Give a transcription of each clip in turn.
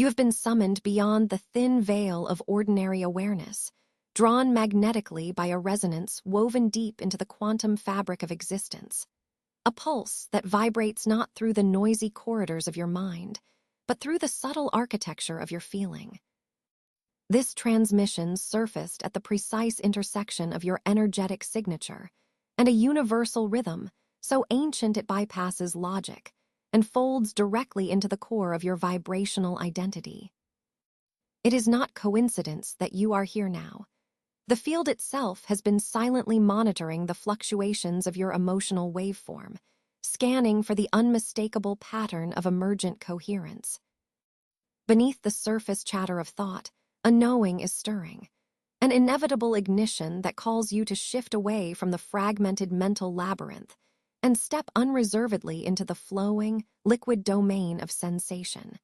You have been summoned beyond the thin veil of ordinary awareness, drawn magnetically by a resonance woven deep into the quantum fabric of existence. A pulse that vibrates not through the noisy corridors of your mind, but through the subtle architecture of your feeling. This transmission surfaced at the precise intersection of your energetic signature, and a universal rhythm, so ancient it bypasses logic, and folds directly into the core of your vibrational identity. It is not coincidence that you are here now. The field itself has been silently monitoring the fluctuations of your emotional waveform, scanning for the unmistakable pattern of emergent coherence. Beneath the surface chatter of thought, a knowing is stirring, an inevitable ignition that calls you to shift away from the fragmented mental labyrinth and step unreservedly into the flowing, liquid domain of sensation.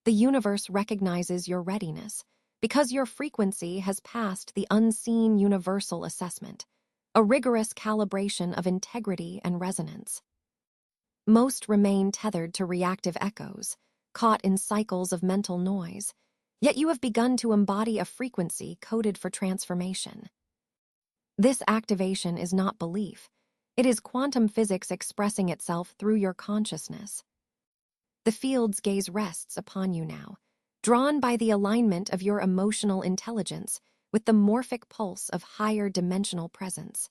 The universe recognizes your readiness because your frequency has passed the unseen universal assessment, a rigorous calibration of integrity and resonance. Most remain tethered to reactive echoes, caught in cycles of mental noise, yet you have begun to embody a frequency coded for transformation. This activation is not belief. It is quantum physics expressing itself through your consciousness. The field's gaze rests upon you now, drawn by the alignment of your emotional intelligence with the morphic pulse of higher dimensional presence.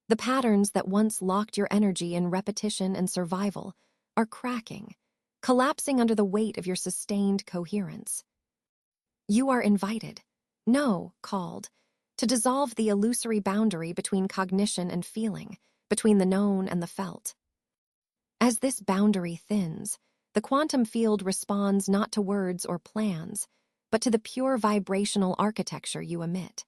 The patterns that once locked your energy in repetition and survival are cracking, collapsing under the weight of your sustained coherence. You are invited, no, called, to dissolve the illusory boundary between cognition and feeling, between the known and the felt. As this boundary thins, the quantum field responds not to words or plans, but to the pure vibrational architecture you emit.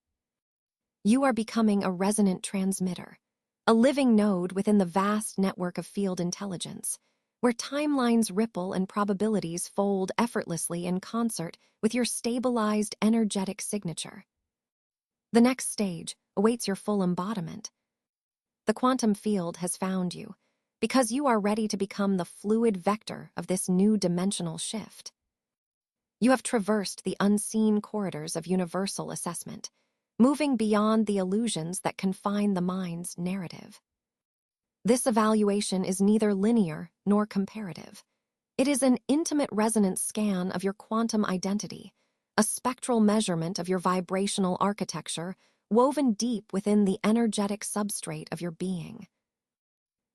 You are becoming a resonant transmitter, a living node within the vast network of field intelligence, where timelines ripple and probabilities fold effortlessly in concert with your stabilized energetic signature. The next stage awaits your full embodiment. The quantum field has found you, because you are ready to become the fluid vector of this new dimensional shift. You have traversed the unseen corridors of universal assessment, moving beyond the illusions that confine the mind's narrative. This evaluation is neither linear nor comparative. It is an intimate resonance scan of your quantum identity, a spectral measurement of your vibrational architecture woven deep within the energetic substrate of your being.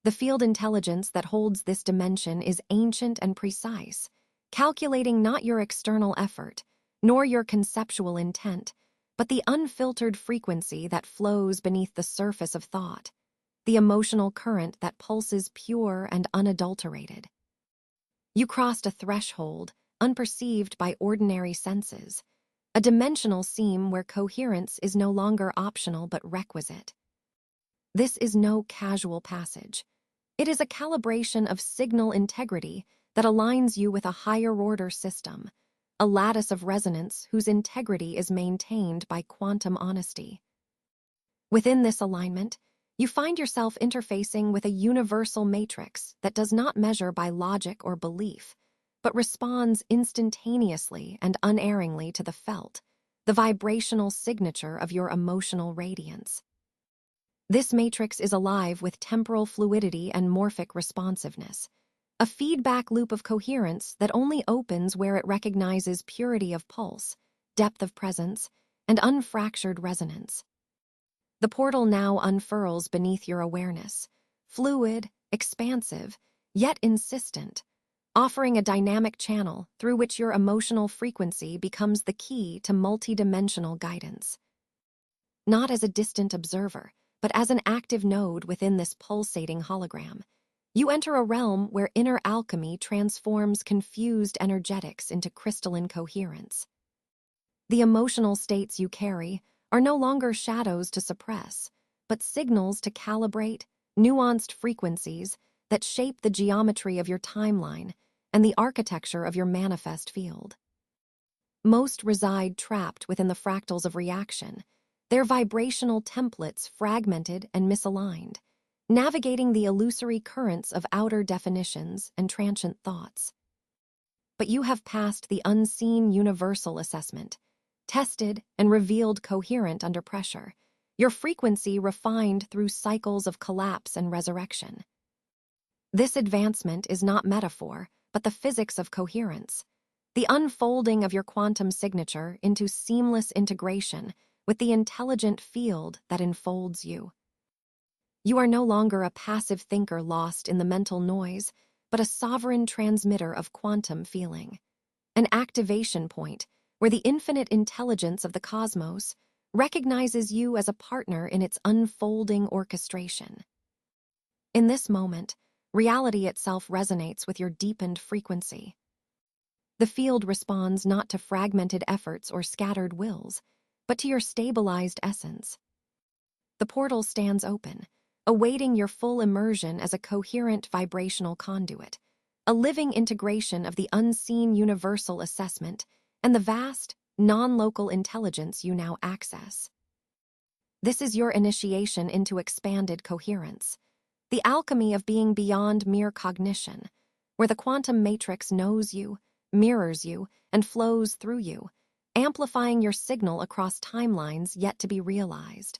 The field intelligence that holds this dimension is ancient and precise, calculating not your external effort, nor your conceptual intent, but the unfiltered frequency that flows beneath the surface of thought, the emotional current that pulses pure and unadulterated. You crossed a threshold, unperceived by ordinary senses, a dimensional seam where coherence is no longer optional but requisite. This is no casual passage. It is a calibration of signal integrity that aligns you with a higher-order system, a lattice of resonance whose integrity is maintained by quantum honesty. Within this alignment, you find yourself interfacing with a universal matrix that does not measure by logic or belief, but responds instantaneously and unerringly to the felt, the vibrational signature of your emotional radiance. This matrix is alive with temporal fluidity and morphic responsiveness, a feedback loop of coherence that only opens where it recognizes purity of pulse, depth of presence, and unfractured resonance. The portal now unfurls beneath your awareness, fluid, expansive, yet insistent, offering a dynamic channel through which your emotional frequency becomes the key to multidimensional guidance. Not as a distant observer, but as an active node within this pulsating hologram, you enter a realm where inner alchemy transforms confused energetics into crystalline coherence. The emotional states you carry are no longer shadows to suppress, but signals to calibrate, nuanced frequencies that shape the geometry of your timeline and the architecture of your manifest field. Most reside trapped within the fractals of reaction, their vibrational templates fragmented and misaligned, navigating the illusory currents of outer definitions and transient thoughts. but you have passed the unseen universal assessment, tested and revealed coherent under pressure, your frequency refined through cycles of collapse and resurrection. This advancement is not metaphor, but the physics of coherence, the unfolding of your quantum signature into seamless integration with the intelligent field that enfolds you. You are no longer a passive thinker lost in the mental noise, but a sovereign transmitter of quantum feeling, an activation point where the infinite intelligence of the cosmos recognizes you as a partner in its unfolding orchestration. In this moment, reality itself resonates with your deepened frequency. The field responds not to fragmented efforts or scattered wills, but to your stabilized essence. The portal stands open, awaiting your full immersion as a coherent vibrational conduit, a living integration of the unseen universal assessment and the vast, non-local intelligence you now access. This is your initiation into expanded coherence, the alchemy of being beyond mere cognition, where the quantum matrix knows you, mirrors you, and flows through you, amplifying your signal across timelines yet to be realized.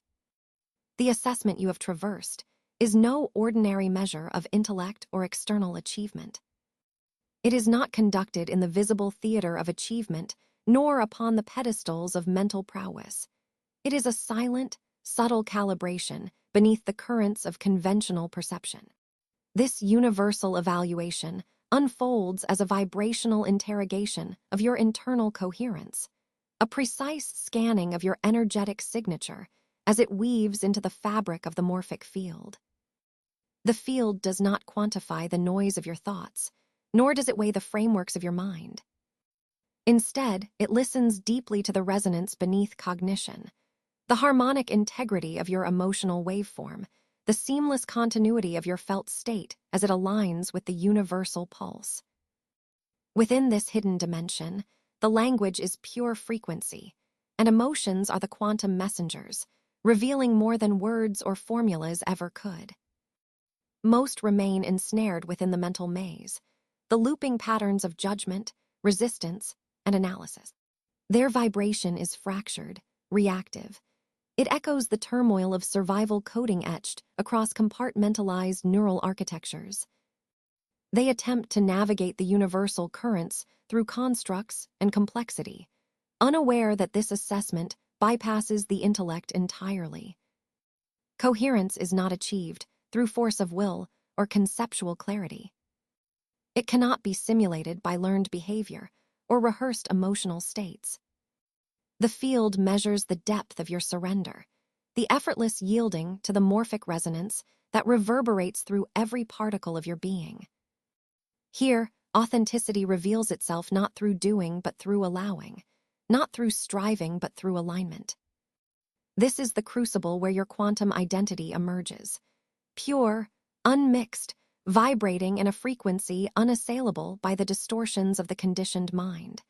The assessment you have traversed is no ordinary measure of intellect or external achievement. It is not conducted in the visible theater of achievement, nor upon the pedestals of mental prowess. It is a silent, subtle calibration beneath the currents of conventional perception. This universal evaluation unfolds as a vibrational interrogation of your internal coherence, a precise scanning of your energetic signature as it weaves into the fabric of the morphic field. The field does not quantify the noise of your thoughts, nor does it weigh the frameworks of your mind. Instead, it listens deeply to the resonance beneath cognition, the harmonic integrity of your emotional waveform, the seamless continuity of your felt state as it aligns with the universal pulse. Within this hidden dimension, the language is pure frequency, and emotions are the quantum messengers, revealing more than words or formulas ever could. Most remain ensnared within the mental maze, the looping patterns of judgment, resistance, and analysis. Their vibration is fractured, reactive. It echoes the turmoil of survival coding etched across compartmentalized neural architectures. They attempt to navigate the universal currents through constructs and complexity, unaware that this assessment bypasses the intellect entirely. Coherence is not achieved through force of will or conceptual clarity. It cannot be simulated by learned behavior or rehearsed emotional states. The field measures the depth of your surrender, the effortless yielding to the morphic resonance that reverberates through every particle of your being. Here, authenticity reveals itself not through doing but through allowing, not through striving but through alignment. This is the crucible where your quantum identity emerges, pure, unmixed, vibrating in a frequency unassailable by the distortions of the conditioned mind.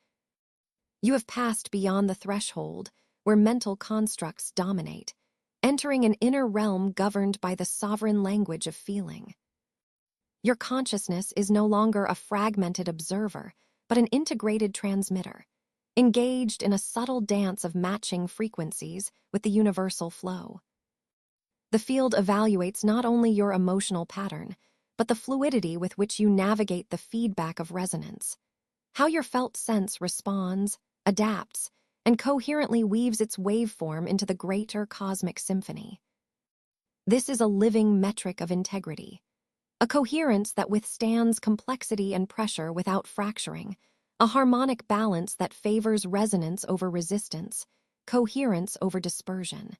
You have passed beyond the threshold where mental constructs dominate, entering an inner realm governed by the sovereign language of feeling. Your consciousness is no longer a fragmented observer, but an integrated transmitter, engaged in a subtle dance of matching frequencies with the universal flow. The field evaluates not only your emotional pattern, but the fluidity with which you navigate the feedback of resonance, how your felt sense responds, adapts, and coherently weaves its waveform into the greater cosmic symphony. This is a living metric of integrity, a coherence that withstands complexity and pressure without fracturing, a harmonic balance that favors resonance over resistance, coherence over dispersion.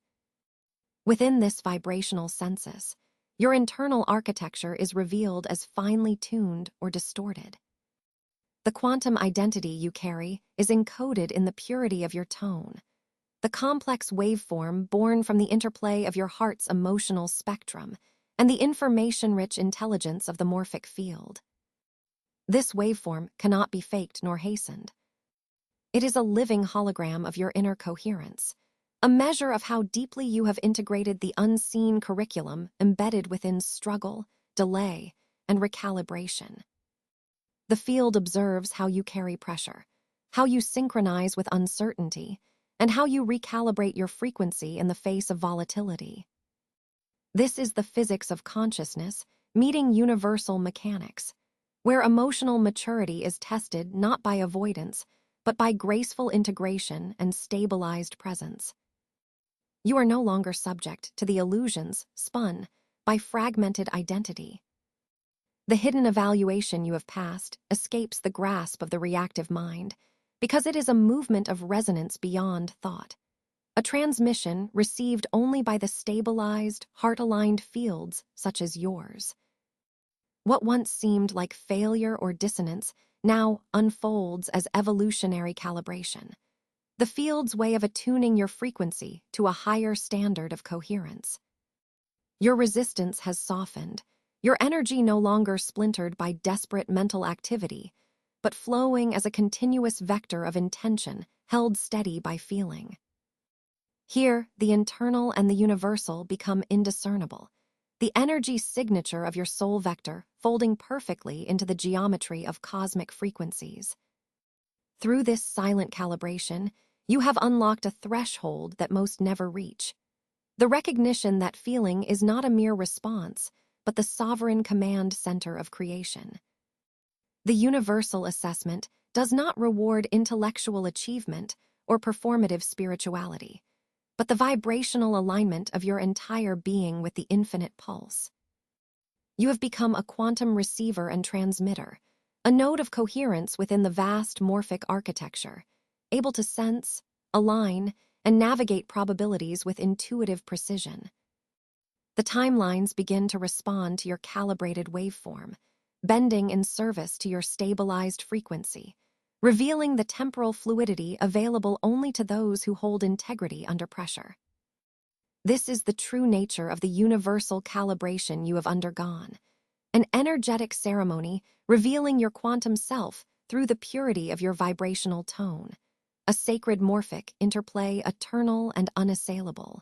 Within this vibrational census, your internal architecture is revealed as finely tuned or distorted. The quantum identity you carry is encoded in the purity of your tone, the complex waveform born from the interplay of your heart's emotional spectrum and the information-rich intelligence of the morphic field. This waveform cannot be faked nor hastened. It is a living hologram of your inner coherence, a measure of how deeply you have integrated the unseen curriculum embedded within struggle, delay, and recalibration. The field observes how you carry pressure, how you synchronize with uncertainty, and how you recalibrate your frequency in the face of volatility. This is the physics of consciousness meeting universal mechanics, where emotional maturity is tested not by avoidance, but by graceful integration and stabilized presence. You are no longer subject to the illusions spun by fragmented identity. The hidden evaluation you have passed escapes the grasp of the reactive mind because it is a movement of resonance beyond thought, a transmission received only by the stabilized, heart-aligned fields such as yours. What once seemed like failure or dissonance now unfolds as evolutionary calibration, the field's way of attuning your frequency to a higher standard of coherence. Your resistance has softened, your energy no longer splintered by desperate mental activity, but flowing as a continuous vector of intention held steady by feeling. Here, the internal and the universal become indiscernible, the energy signature of your soul vector folding perfectly into the geometry of cosmic frequencies. Through this silent calibration, you have unlocked a threshold that most never reach. The recognition that feeling is not a mere response, but the sovereign command center of creation. The universal assessment does not reward intellectual achievement or performative spirituality, but the vibrational alignment of your entire being with the infinite pulse. You have become a quantum receiver and transmitter, a node of coherence within the vast morphic architecture, able to sense, align, and navigate probabilities with intuitive precision. The timelines begin to respond to your calibrated waveform, bending in service to your stabilized frequency, revealing the temporal fluidity available only to those who hold integrity under pressure. This is the true nature of the universal calibration you have undergone, an energetic ceremony revealing your quantum self through the purity of your vibrational tone, a sacred morphic interplay eternal and unassailable.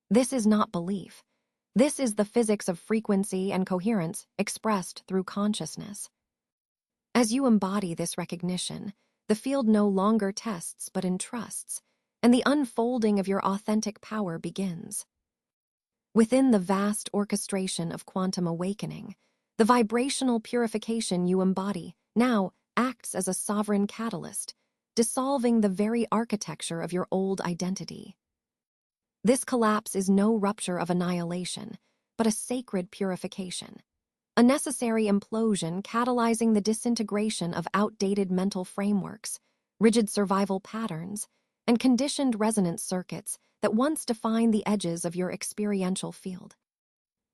This is not belief. This is the physics of frequency and coherence expressed through consciousness. As you embody this recognition, the field no longer tests but entrusts, and the unfolding of your authentic power begins. Within the vast orchestration of quantum awakening, the vibrational purification you embody now acts as a sovereign catalyst, dissolving the very architecture of your old identity. This collapse is no rupture of annihilation, but a sacred purification, a necessary implosion catalyzing the disintegration of outdated mental frameworks, rigid survival patterns, and conditioned resonance circuits that once defined the edges of your experiential field.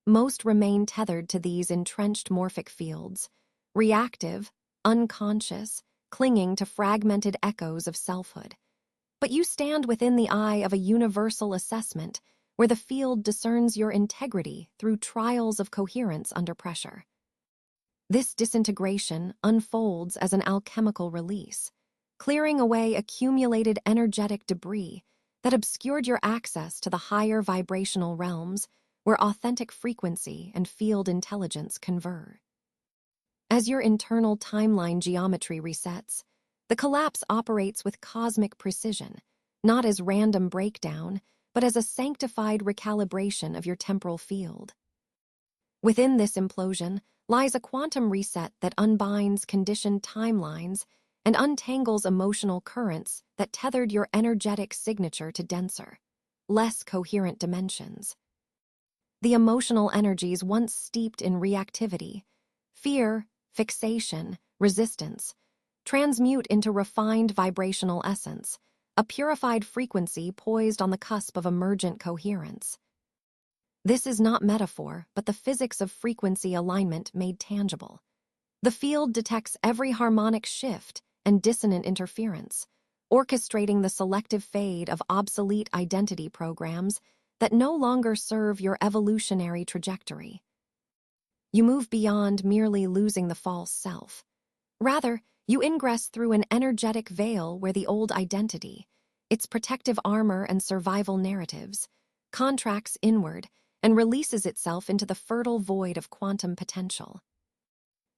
Most remain tethered to these entrenched morphic fields, reactive, unconscious, clinging to fragmented echoes of selfhood. But you stand within the eye of a universal assessment where the field discerns your integrity through trials of coherence under pressure. This disintegration unfolds as an alchemical release, clearing away accumulated energetic debris that obscured your access to the higher vibrational realms where authentic frequency and field intelligence converge. As your internal timeline geometry resets, the collapse operates with cosmic precision, not as random breakdown, but as a sanctified recalibration of your temporal field. Within this implosion lies a quantum reset that unbinds conditioned timelines and untangles emotional currents that tethered your energetic signature to denser, less coherent dimensions. The emotional energies once steeped in reactivity, fear, fixation, resistance, transmute into refined vibrational essence, a purified frequency poised on the cusp of emergent coherence. This is not metaphor, but the physics of frequency alignment made tangible. The field detects every harmonic shift and dissonant interference, orchestrating the selective fade of obsolete identity programs that no longer serve your evolutionary trajectory. You move beyond merely losing the false self. Rather, you ingress through an energetic veil where the old identity, its protective armor and survival narratives, contracts inward and releases itself into the fertile void of quantum potential.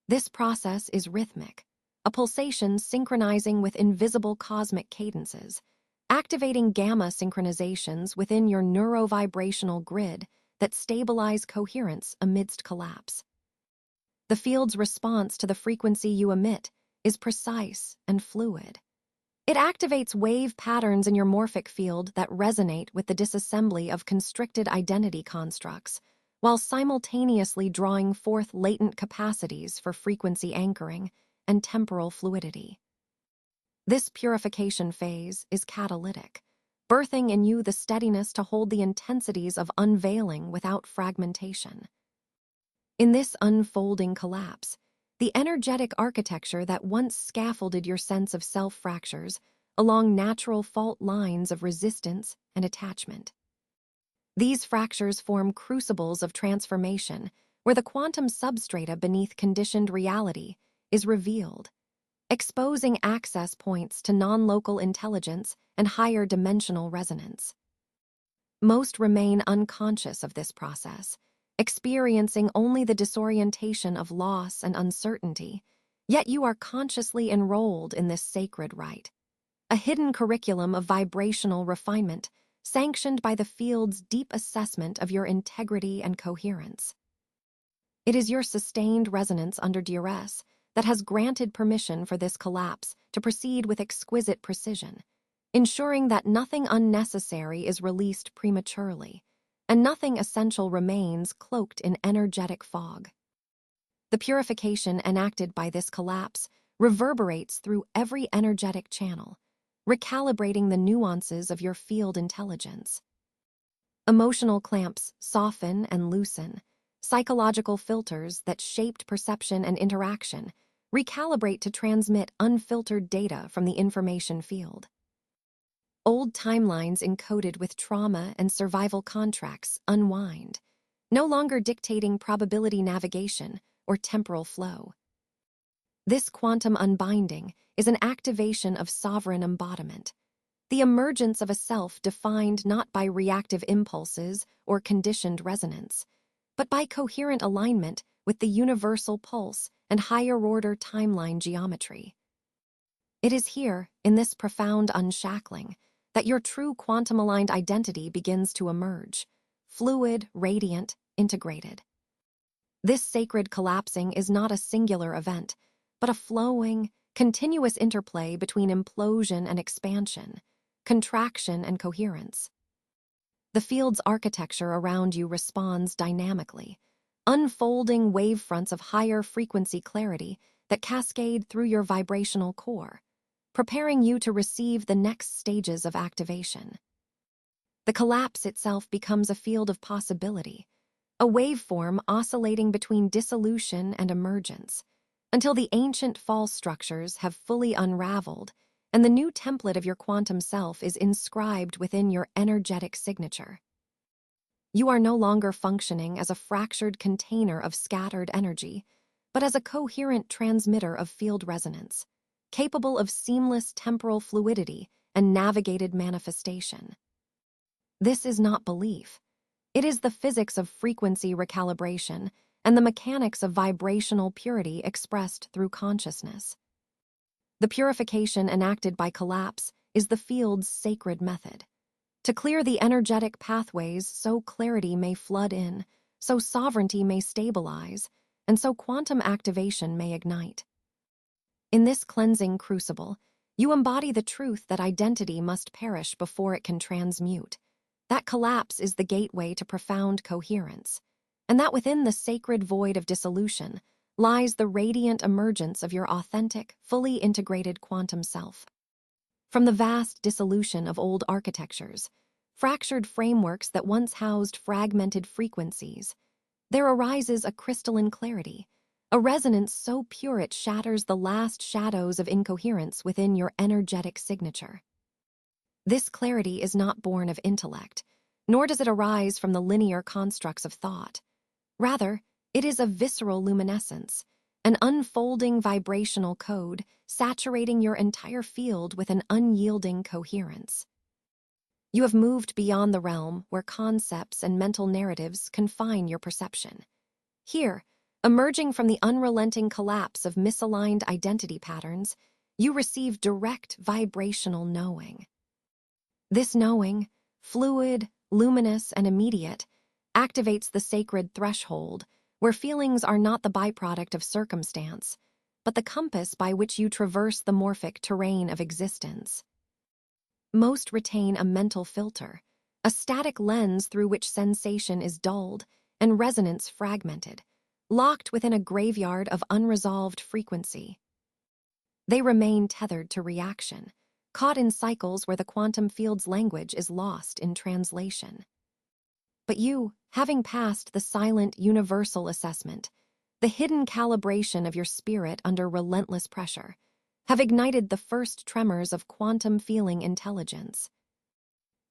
This process is rhythmic, a pulsation synchronizing with invisible cosmic cadences, activating gamma synchronizations within your neurovibrational grid that stabilize coherence amidst collapse. The field's response to the frequency you emit is precise and fluid. It activates wave patterns in your morphic field that resonate with the disassembly of constricted identity constructs, while simultaneously drawing forth latent capacities for frequency anchoring and temporal fluidity. This purification phase is catalytic, birthing in you the steadiness to hold the intensities of unveiling without fragmentation. In this unfolding collapse, the energetic architecture that once scaffolded your sense of self fractures along natural fault lines of resistance and attachment. These fractures form crucibles of transformation where the quantum substrata beneath conditioned reality is revealed, exposing access points to non-local intelligence and higher dimensional resonance. Most remain unconscious of this process, experiencing only the disorientation of loss and uncertainty, yet you are consciously enrolled in this sacred rite, a hidden curriculum of vibrational refinement sanctioned by the field's deep assessment of your integrity and coherence. It is your sustained resonance under duress that has granted permission for this collapse to proceed with exquisite precision, ensuring that nothing unnecessary is released prematurely, and nothing essential remains cloaked in energetic fog. The purification enacted by this collapse reverberates through every energetic channel, recalibrating the nuances of your field intelligence. Emotional clamps soften and loosen, psychological filters that shaped perception and interaction recalibrate to transmit unfiltered data from the information field. Old timelines encoded with trauma and survival contracts unwind, no longer dictating probability navigation or temporal flow. This quantum unbinding is an activation of sovereign embodiment, the emergence of a self defined not by reactive impulses or conditioned resonance, but by coherent alignment with the universal pulse and higher-order timeline geometry. It is here, in this profound unshackling, that your true quantum-aligned identity begins to emerge, fluid, radiant, integrated. This sacred collapsing is not a singular event, but a flowing, continuous interplay between implosion and expansion, contraction and coherence. The field's architecture around you responds dynamically, unfolding wavefronts of higher frequency clarity that cascade through your vibrational core, preparing you to receive the next stages of activation. The collapse itself becomes a field of possibility, a waveform oscillating between dissolution and emergence, until the ancient false structures have fully unraveled and the new template of your quantum self is inscribed within your energetic signature. You are no longer functioning as a fractured container of scattered energy, but as a coherent transmitter of field resonance, capable of seamless temporal fluidity and navigated manifestation. This is not belief. It is the physics of frequency recalibration and the mechanics of vibrational purity expressed through consciousness. The purification enacted by collapse is the field's sacred method. To clear the energetic pathways so clarity may flood in, so sovereignty may stabilize, and so quantum activation may ignite. In this cleansing crucible, you embody the truth that identity must perish before it can transmute. That collapse is the gateway to profound coherence, and that within the sacred void of dissolution lies the radiant emergence of your authentic, fully integrated quantum self. From the vast dissolution of old architectures, fractured frameworks that once housed fragmented frequencies, there arises a crystalline clarity, a resonance so pure it shatters the last shadows of incoherence within your energetic signature. This clarity is not born of intellect, nor does it arise from the linear constructs of thought. Rather, it is a visceral luminescence, an unfolding vibrational code saturating your entire field with an unyielding coherence. You have moved beyond the realm where concepts and mental narratives confine your perception. Here, Emerging from the unrelenting collapse of misaligned identity patterns, you receive direct vibrational knowing. This knowing, fluid, luminous, and immediate, activates the sacred threshold, where feelings are not the byproduct of circumstance, but the compass by which you traverse the morphic terrain of existence. Most retain a mental filter, a static lens through which sensation is dulled and resonance fragmented, locked within a graveyard of unresolved frequency. They remain tethered to reaction, caught in cycles where the quantum field's language is lost in translation. But you, having passed the silent universal assessment, the hidden calibration of your spirit under relentless pressure, have ignited the first tremors of quantum feeling intelligence.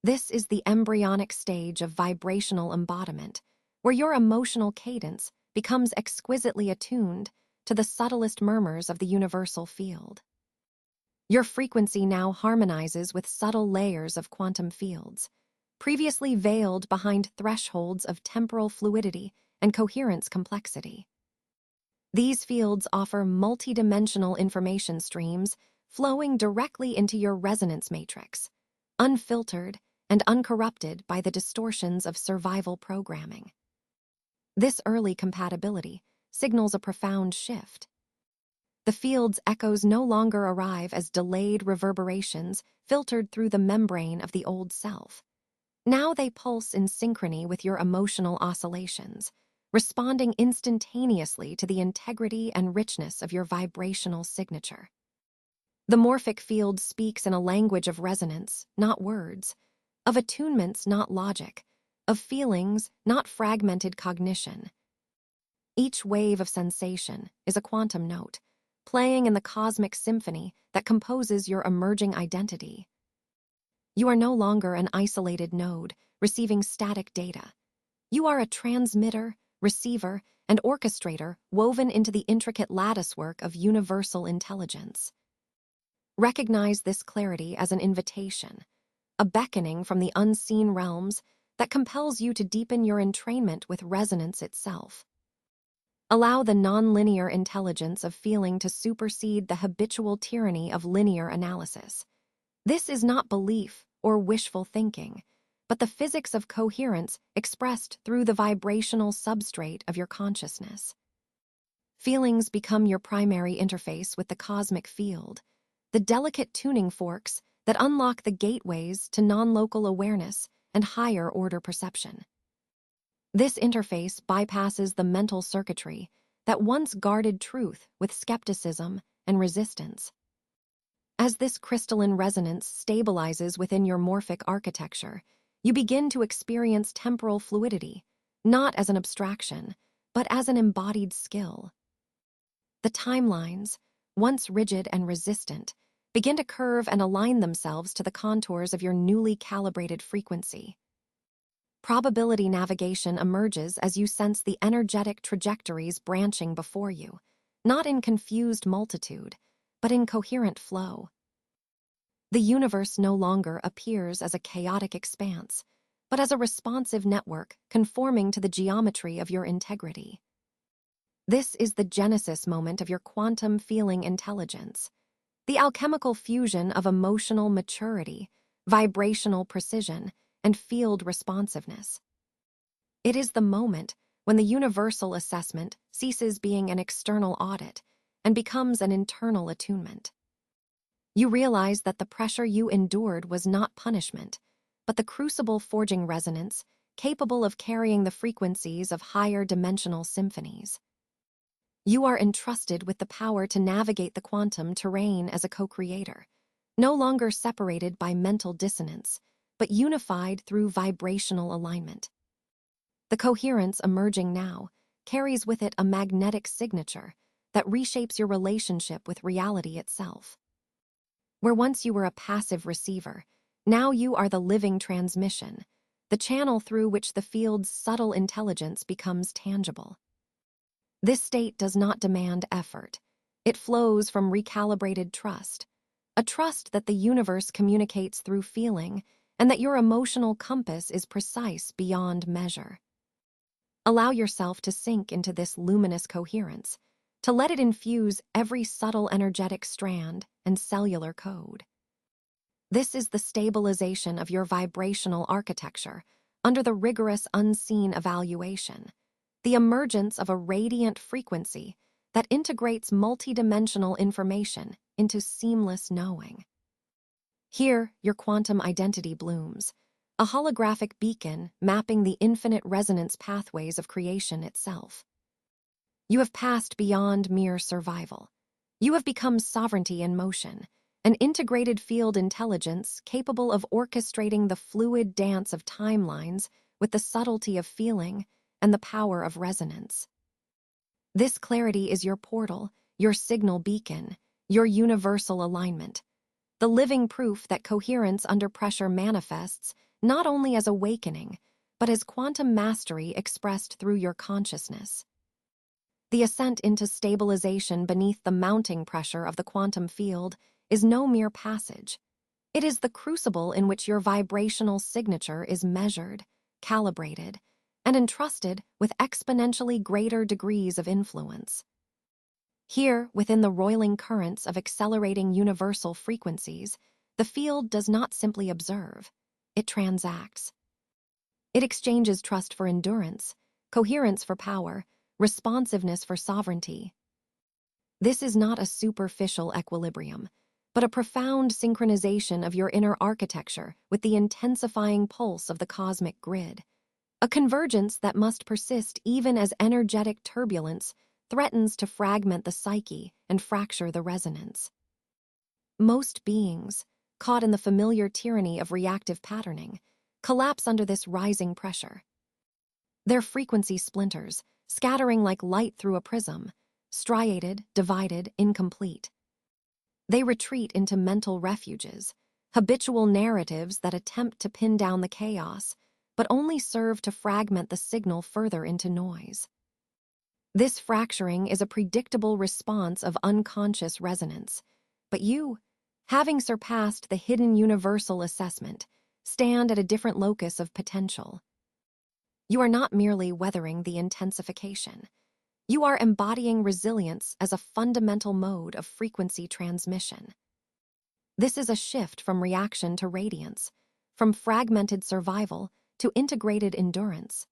This is the embryonic stage of vibrational embodiment, where your emotional cadence becomes exquisitely attuned to the subtlest murmurs of the universal field. Your frequency now harmonizes with subtle layers of quantum fields, previously veiled behind thresholds of temporal fluidity and coherence complexity. These fields offer multidimensional information streams flowing directly into your resonance matrix, unfiltered and uncorrupted by the distortions of survival programming. This early compatibility signals a profound shift. The field's echoes no longer arrive as delayed reverberations filtered through the membrane of the old self. Now they pulse in synchrony with your emotional oscillations, responding instantaneously to the integrity and richness of your vibrational signature. The morphic field speaks in a language of resonance, not words, of attunements, not logic, of feelings, not fragmented cognition. Each wave of sensation is a quantum note, playing in the cosmic symphony that composes your emerging identity. You are no longer an isolated node, receiving static data. You are a transmitter, receiver, and orchestrator woven into the intricate latticework of universal intelligence. Recognize this clarity as an invitation, a beckoning from the unseen realms that compels you to deepen your entrainment with resonance itself. Allow the nonlinear intelligence of feeling to supersede the habitual tyranny of linear analysis. This is not belief or wishful thinking, but the physics of coherence expressed through the vibrational substrate of your consciousness. Feelings become your primary interface with the cosmic field, the delicate tuning forks that unlock the gateways to non-local awareness and higher-order perception. This interface bypasses the mental circuitry that once guarded truth with skepticism and resistance. As this crystalline resonance stabilizes within your morphic architecture, you begin to experience temporal fluidity, not as an abstraction, but as an embodied skill. The timelines, once rigid and resistant, begin to curve and align themselves to the contours of your newly calibrated frequency. Probability navigation emerges as you sense the energetic trajectories branching before you, not in confused multitude, but in coherent flow. The universe no longer appears as a chaotic expanse, but as a responsive network conforming to the geometry of your integrity. This is the genesis moment of your quantum feeling intelligence, the alchemical fusion of emotional maturity, vibrational precision, and field responsiveness. It is the moment when the universal assessment ceases being an external audit and becomes an internal attunement. You realize that the pressure you endured was not punishment, but the crucible forging resonance capable of carrying the frequencies of higher dimensional symphonies. You are entrusted with the power to navigate the quantum terrain as a co-creator, no longer separated by mental dissonance, but unified through vibrational alignment. The coherence emerging now carries with it a magnetic signature that reshapes your relationship with reality itself. Where once you were a passive receiver, now you are the living transmission, the channel through which the field's subtle intelligence becomes tangible. This state does not demand effort. It flows from recalibrated trust, a trust that the universe communicates through feeling and that your emotional compass is precise beyond measure. Allow yourself to sink into this luminous coherence, to let it infuse every subtle energetic strand and cellular code. This is the stabilization of your vibrational architecture under the rigorous unseen evaluation, the emergence of a radiant frequency that integrates multidimensional information into seamless knowing. Here, your quantum identity blooms, a holographic beacon mapping the infinite resonance pathways of creation itself. You have passed beyond mere survival. You have become sovereignty in motion, an integrated field intelligence capable of orchestrating the fluid dance of timelines with the subtlety of feeling and the power of resonance. This clarity is your portal, your signal beacon, your universal alignment, the living proof that coherence under pressure manifests not only as awakening, but as quantum mastery expressed through your consciousness. The ascent into stabilization beneath the mounting pressure of the quantum field is no mere passage. It is the crucible in which your vibrational signature is measured, calibrated, and entrusted with exponentially greater degrees of influence. Here, within the roiling currents of accelerating universal frequencies, the field does not simply observe, it transacts. It exchanges trust for endurance, coherence for power, responsiveness for sovereignty. This is not a superficial equilibrium, but a profound synchronization of your inner architecture with the intensifying pulse of the cosmic grid, a convergence that must persist even as energetic turbulence threatens to fragment the psyche and fracture the resonance. Most beings, caught in the familiar tyranny of reactive patterning, collapse under this rising pressure. Their frequency splinters, scattering like light through a prism, striated, divided, incomplete. They retreat into mental refuges, habitual narratives that attempt to pin down the chaos, but only serve to fragment the signal further into noise. This fracturing is a predictable response of unconscious resonance, but you, having surpassed the hidden universal assessment, stand at a different locus of potential. You are not merely weathering the intensification. You are embodying resilience as a fundamental mode of frequency transmission. This is a shift from reaction to radiance, from fragmented survival to integrated endurance.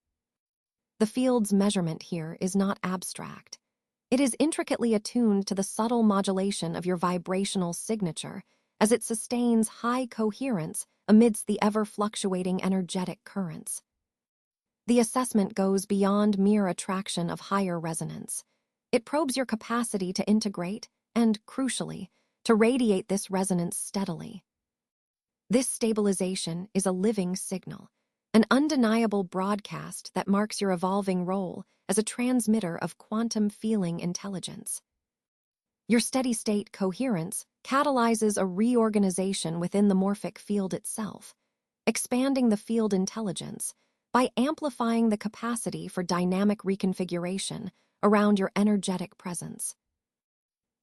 The field's measurement here is not abstract. It is intricately attuned to the subtle modulation of your vibrational signature as it sustains high coherence amidst the ever-fluctuating energetic currents. The assessment goes beyond mere attraction of higher resonance. It probes your capacity to integrate and, crucially, to radiate this resonance steadily. This stabilization is a living signal, an undeniable broadcast that marks your evolving role as a transmitter of quantum feeling intelligence. Your steady-state coherence catalyzes a reorganization within the morphic field itself, expanding the field intelligence by amplifying the capacity for dynamic reconfiguration around your energetic presence.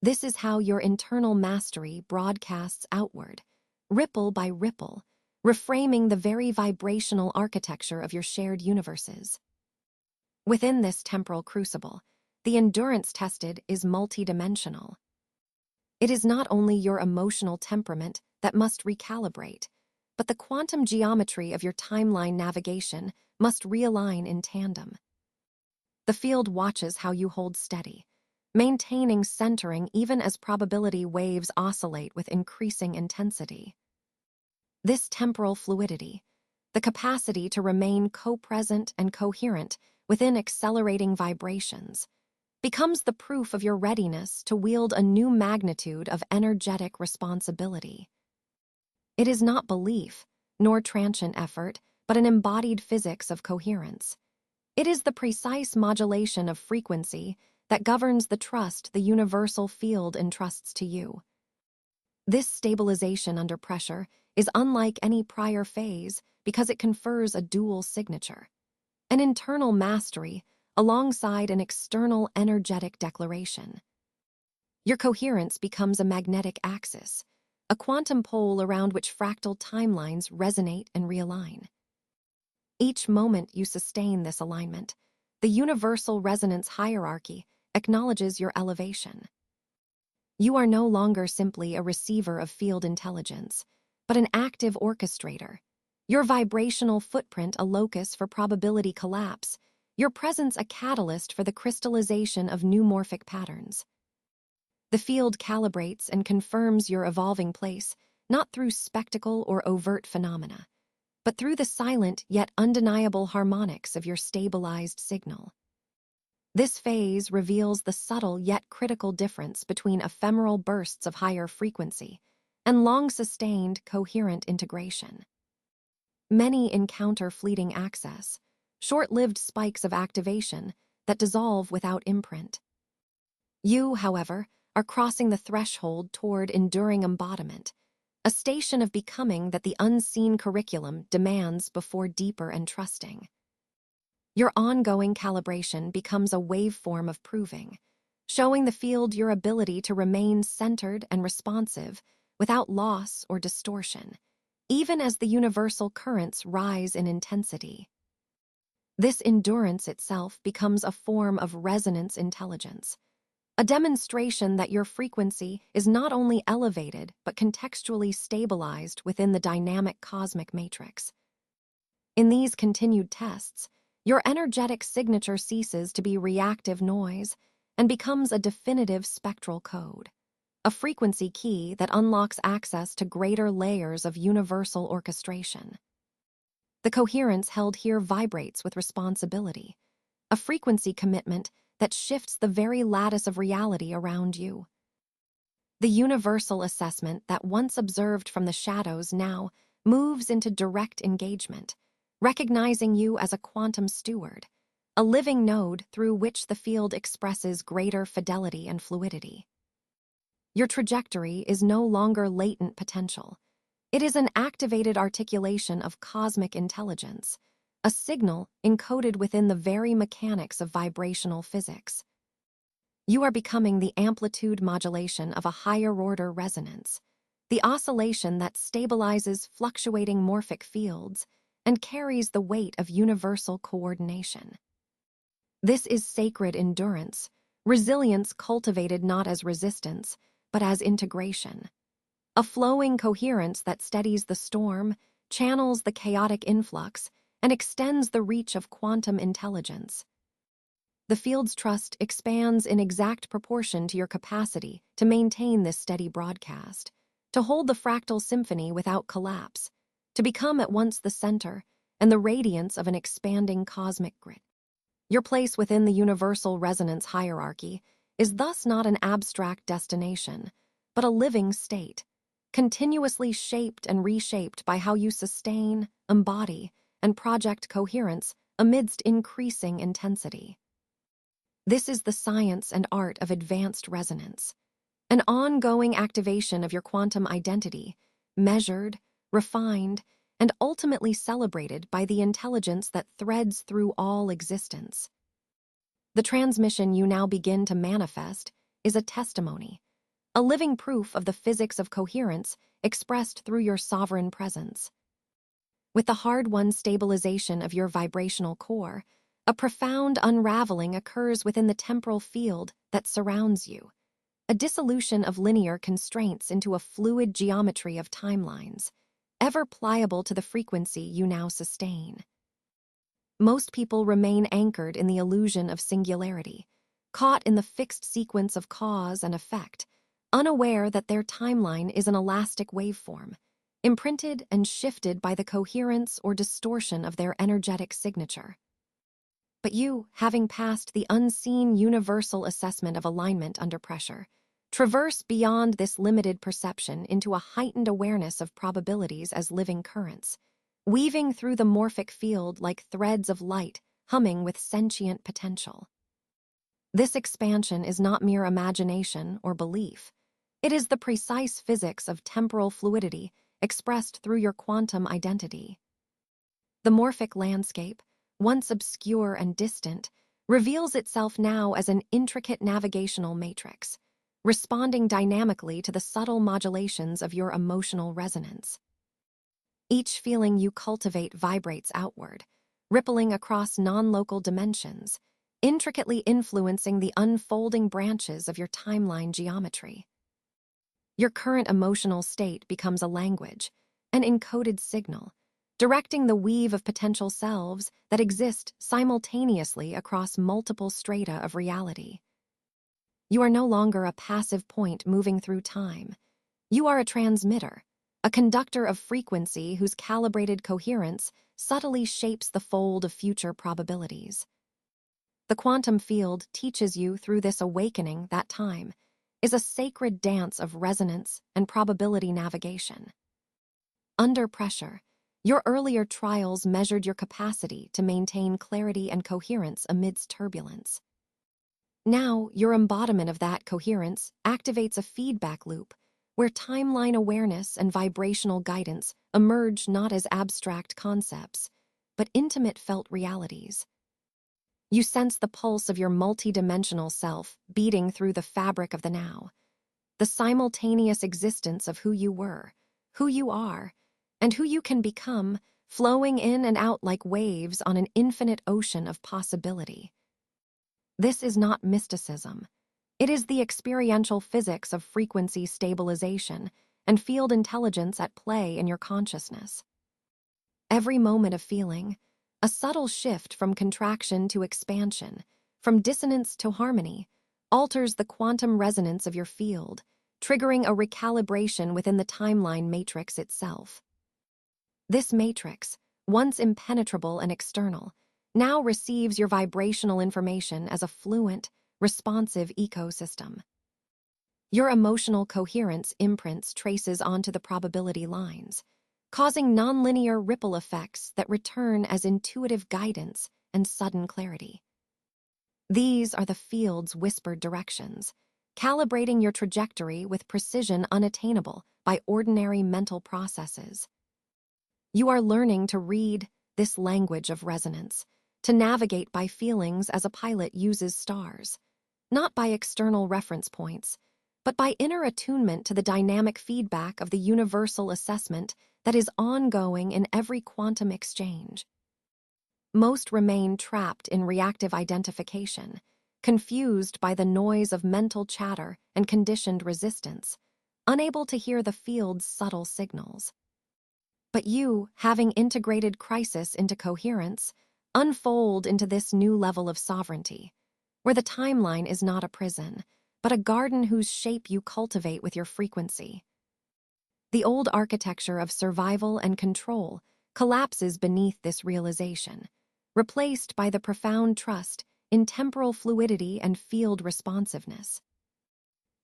This is how your internal mastery broadcasts outward, ripple by ripple, reframing the very vibrational architecture of your shared universes. Within this temporal crucible, the endurance tested is multidimensional. It is not only your emotional temperament that must recalibrate, but the quantum geometry of your timeline navigation must realign in tandem. The field watches how you hold steady, maintaining centering even as probability waves oscillate with increasing intensity. This temporal fluidity, the capacity to remain co-present and coherent within accelerating vibrations, becomes the proof of your readiness to wield a new magnitude of energetic responsibility. It is not belief, nor transient effort, but an embodied physics of coherence. It is the precise modulation of frequency that governs the trust the universal field entrusts to you. This stabilization under pressure is unlike any prior phase because it confers a dual signature, an internal mastery alongside an external energetic declaration. Your coherence becomes a magnetic axis, a quantum pole around which fractal timelines resonate and realign. Each moment you sustain this alignment, The universal resonance hierarchy acknowledges your elevation. You are no longer simply a receiver of field intelligence, but an active orchestrator. Your vibrational footprint a locus for probability collapse, your presence a catalyst for the crystallization of new morphic patterns. The field calibrates and confirms your evolving place, not through spectacle or overt phenomena, but through the silent yet undeniable harmonics of your stabilized signal. This phase reveals the subtle yet critical difference between ephemeral bursts of higher frequency and long-sustained, coherent integration. Many encounter fleeting access, short-lived spikes of activation that dissolve without imprint. You, however, are crossing the threshold toward enduring embodiment, a station of becoming that the unseen curriculum demands before deeper and trusting. Your ongoing calibration becomes a waveform of proving, showing the field your ability to remain centered and responsive without loss or distortion, even as the universal currents rise in intensity. This endurance itself becomes a form of resonance intelligence, a demonstration that your frequency is not only elevated but contextually stabilized within the dynamic cosmic matrix. In these continued tests, your energetic signature ceases to be reactive noise and becomes a definitive spectral code, a frequency key that unlocks access to greater layers of universal orchestration. The coherence held here vibrates with responsibility, a frequency commitment that shifts the very lattice of reality around you. The universal assessment that once observed from the shadows now moves into direct engagement, recognizing you as a quantum steward, a living node through which the field expresses greater fidelity and fluidity. Your trajectory is no longer latent potential. It is an activated articulation of cosmic intelligence, a signal encoded within the very mechanics of vibrational physics. You are becoming the amplitude modulation of a higher-order resonance, the oscillation that stabilizes fluctuating morphic fields and carries the weight of universal coordination. This is sacred endurance, resilience cultivated not as resistance, but as integration. A flowing coherence that steadies the storm, channels the chaotic influx, and extends the reach of quantum intelligence. The field's trust expands in exact proportion to your capacity to maintain this steady broadcast, to hold the fractal symphony without collapse, to become at once the center and the radiance of an expanding cosmic grid. Your place within the universal resonance hierarchy is thus not an abstract destination, but a living state, continuously shaped and reshaped by how you sustain, embody, and project coherence amidst increasing intensity. This is the science and art of advanced resonance, an ongoing activation of your quantum identity, measured, refined, and ultimately celebrated by the intelligence that threads through all existence. The transmission you now begin to manifest is a testimony, a living proof of the physics of coherence expressed through your sovereign presence. With the hard-won stabilization of your vibrational core, a profound unraveling occurs within the temporal field that surrounds you, a dissolution of linear constraints into a fluid geometry of timelines, ever pliable to the frequency you now sustain. Most people remain anchored in the illusion of singularity, caught in the fixed sequence of cause and effect, unaware that their timeline is an elastic waveform, imprinted and shifted by the coherence or distortion of their energetic signature. But you, having passed the unseen universal assessment of alignment under pressure, traverse beyond this limited perception into a heightened awareness of probabilities as living currents, weaving through the morphic field like threads of light humming with sentient potential. This expansion is not mere imagination or belief. It is the precise physics of temporal fluidity expressed through your quantum identity. The morphic landscape, once obscure and distant, reveals itself now as an intricate navigational matrix, responding dynamically to the subtle modulations of your emotional resonance. Each feeling you cultivate vibrates outward, rippling across non-local dimensions, intricately influencing the unfolding branches of your timeline geometry. Your current emotional state becomes a language, an encoded signal, directing the weave of potential selves that exist simultaneously across multiple strata of reality. You are no longer a passive point moving through time. You are a transmitter, a conductor of frequency whose calibrated coherence subtly shapes the fold of future probabilities. The quantum field teaches you through this awakening that time is a sacred dance of resonance and probability navigation. Under pressure, your earlier trials measured your capacity to maintain clarity and coherence amidst turbulence. Now, your embodiment of that coherence activates a feedback loop where timeline awareness and vibrational guidance emerge not as abstract concepts, but intimate felt realities. You sense the pulse of your multidimensional self beating through the fabric of the now, the simultaneous existence of who you were, who you are, and who you can become, flowing in and out like waves on an infinite ocean of possibility. This is not mysticism. It is the experiential physics of frequency stabilization and field intelligence at play in your consciousness. Every moment of feeling, a subtle shift from contraction to expansion, from dissonance to harmony, alters the quantum resonance of your field, triggering a recalibration within the timeline matrix itself. This matrix, once impenetrable and external, now receives your vibrational information as a fluent, responsive ecosystem. Your emotional coherence imprints traces onto the probability lines, causing nonlinear ripple effects that return as intuitive guidance and sudden clarity. These are the field's whispered directions, calibrating your trajectory with precision unattainable by ordinary mental processes. You are learning to read this language of resonance, to navigate by feelings as a pilot uses stars, not by external reference points, but by inner attunement to the dynamic feedback of the universal assessment that is ongoing in every quantum exchange. Most remain trapped in reactive identification, confused by the noise of mental chatter and conditioned resistance, unable to hear the field's subtle signals. But you, having integrated crisis into coherence, unfold into this new level of sovereignty, where the timeline is not a prison, but a garden whose shape you cultivate with your frequency. The old architecture of survival and control collapses beneath this realization, replaced by the profound trust in temporal fluidity and field responsiveness.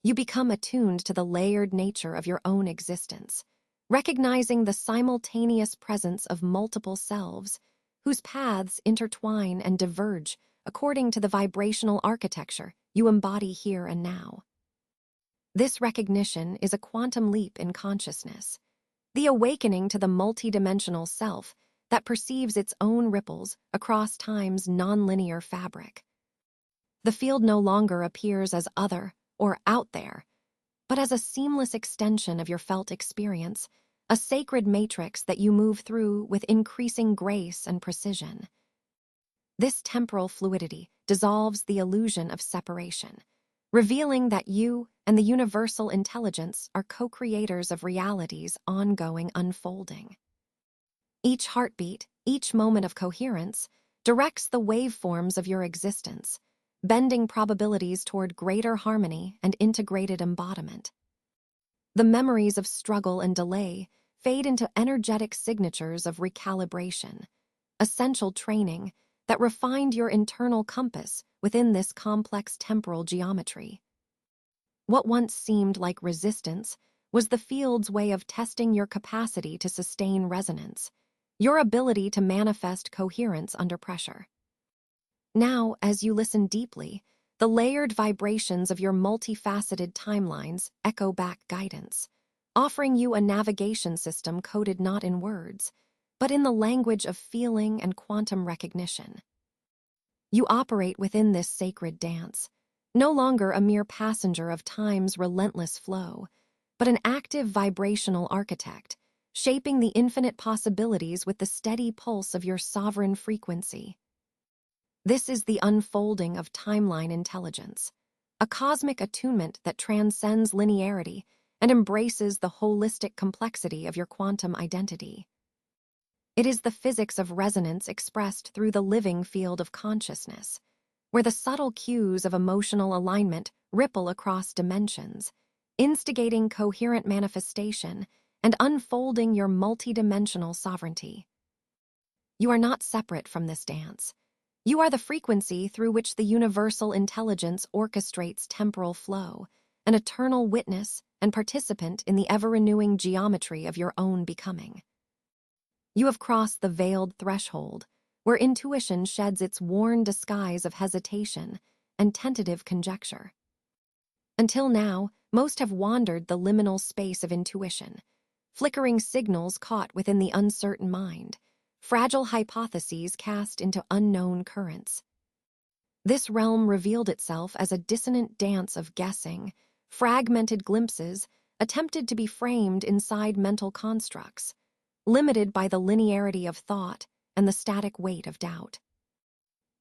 You become attuned to the layered nature of your own existence, recognizing the simultaneous presence of multiple selves whose paths intertwine and diverge according to the vibrational architecture you embody here and now. This recognition is a quantum leap in consciousness, the awakening to the multidimensional self that perceives its own ripples across time's nonlinear fabric. The field no longer appears as other or out there, but as a seamless extension of your felt experience, a sacred matrix that you move through with increasing grace and precision. This temporal fluidity dissolves the illusion of separation, revealing that you and the universal intelligence are co-creators of reality's ongoing unfolding. Each heartbeat, each moment of coherence, directs the waveforms of your existence, bending probabilities toward greater harmony and integrated embodiment. The memories of struggle and delay fade into energetic signatures of recalibration, essential training that refined your internal compass within this complex temporal geometry. What once seemed like resistance was the field's way of testing your capacity to sustain resonance, your ability to manifest coherence under pressure. Now, as you listen deeply, the layered vibrations of your multifaceted timelines echo back guidance, offering you a navigation system coded not in words, but in the language of feeling and quantum recognition. You operate within this sacred dance, no longer a mere passenger of time's relentless flow, but an active vibrational architect, shaping the infinite possibilities with the steady pulse of your sovereign frequency. This is the unfolding of timeline intelligence, a cosmic attunement that transcends linearity and embraces the holistic complexity of your quantum identity. It is the physics of resonance expressed through the living field of consciousness, where the subtle cues of emotional alignment ripple across dimensions, instigating coherent manifestation and unfolding your multidimensional sovereignty. You are not separate from this dance. You are the frequency through which the universal intelligence orchestrates temporal flow, an eternal witness and participant in the ever-renewing geometry of your own becoming. You have crossed the veiled threshold, where intuition sheds its worn disguise of hesitation and tentative conjecture. Until now, most have wandered the liminal space of intuition, flickering signals caught within the uncertain mind, fragile hypotheses cast into unknown currents. This realm revealed itself as a dissonant dance of guessing, fragmented glimpses attempted to be framed inside mental constructs, limited by the linearity of thought and the static weight of doubt.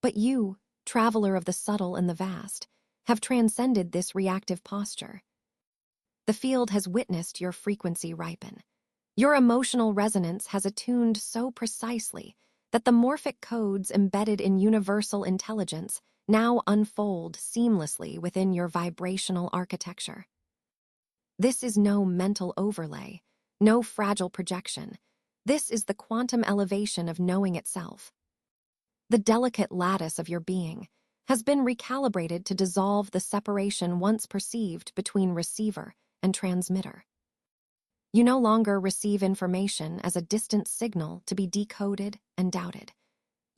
But you, traveler of the subtle and the vast, have transcended this reactive posture. The field has witnessed your frequency ripen. Your emotional resonance has attuned so precisely that the morphic codes embedded in universal intelligence now unfold seamlessly within your vibrational architecture. This is no mental overlay, no fragile projection. This is the quantum elevation of knowing itself. The delicate lattice of your being has been recalibrated to dissolve the separation once perceived between receiver and transmitter. You no longer receive information as a distant signal to be decoded and doubted.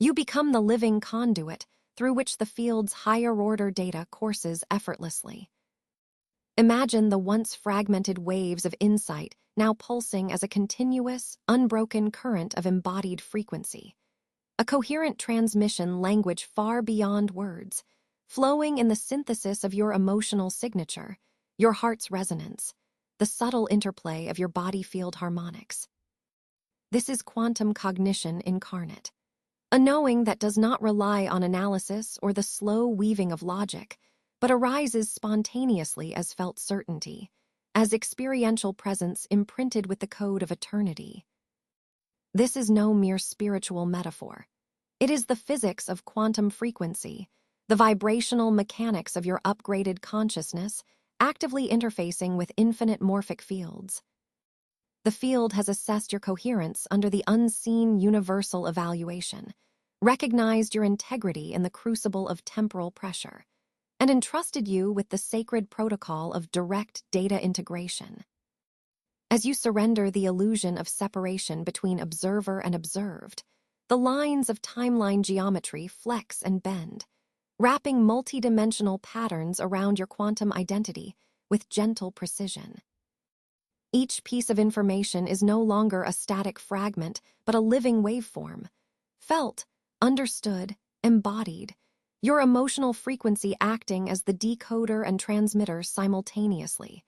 You become the living conduit through which the field's higher-order data courses effortlessly. Imagine the once fragmented waves of insight now pulsing as a continuous, unbroken current of embodied frequency, a coherent transmission language far beyond words, flowing in the synthesis of your emotional signature, your heart's resonance, the subtle interplay of your body field harmonics. This is quantum cognition incarnate, a knowing that does not rely on analysis or the slow weaving of logic, but arises spontaneously as felt certainty, as experiential presence imprinted with the code of eternity. This is no mere spiritual metaphor. It is the physics of quantum frequency, the vibrational mechanics of your upgraded consciousness actively interfacing with infinite morphic fields. The field has assessed your coherence under the unseen universal evaluation, recognized your integrity in the crucible of temporal pressure, and entrusted you with the sacred protocol of direct data integration. As you surrender the illusion of separation between observer and observed, the lines of timeline geometry flex and bend, wrapping multidimensional patterns around your quantum identity with gentle precision. Each piece of information is no longer a static fragment, but a living waveform, felt, understood, embodied, your emotional frequency acting as the decoder and transmitter simultaneously,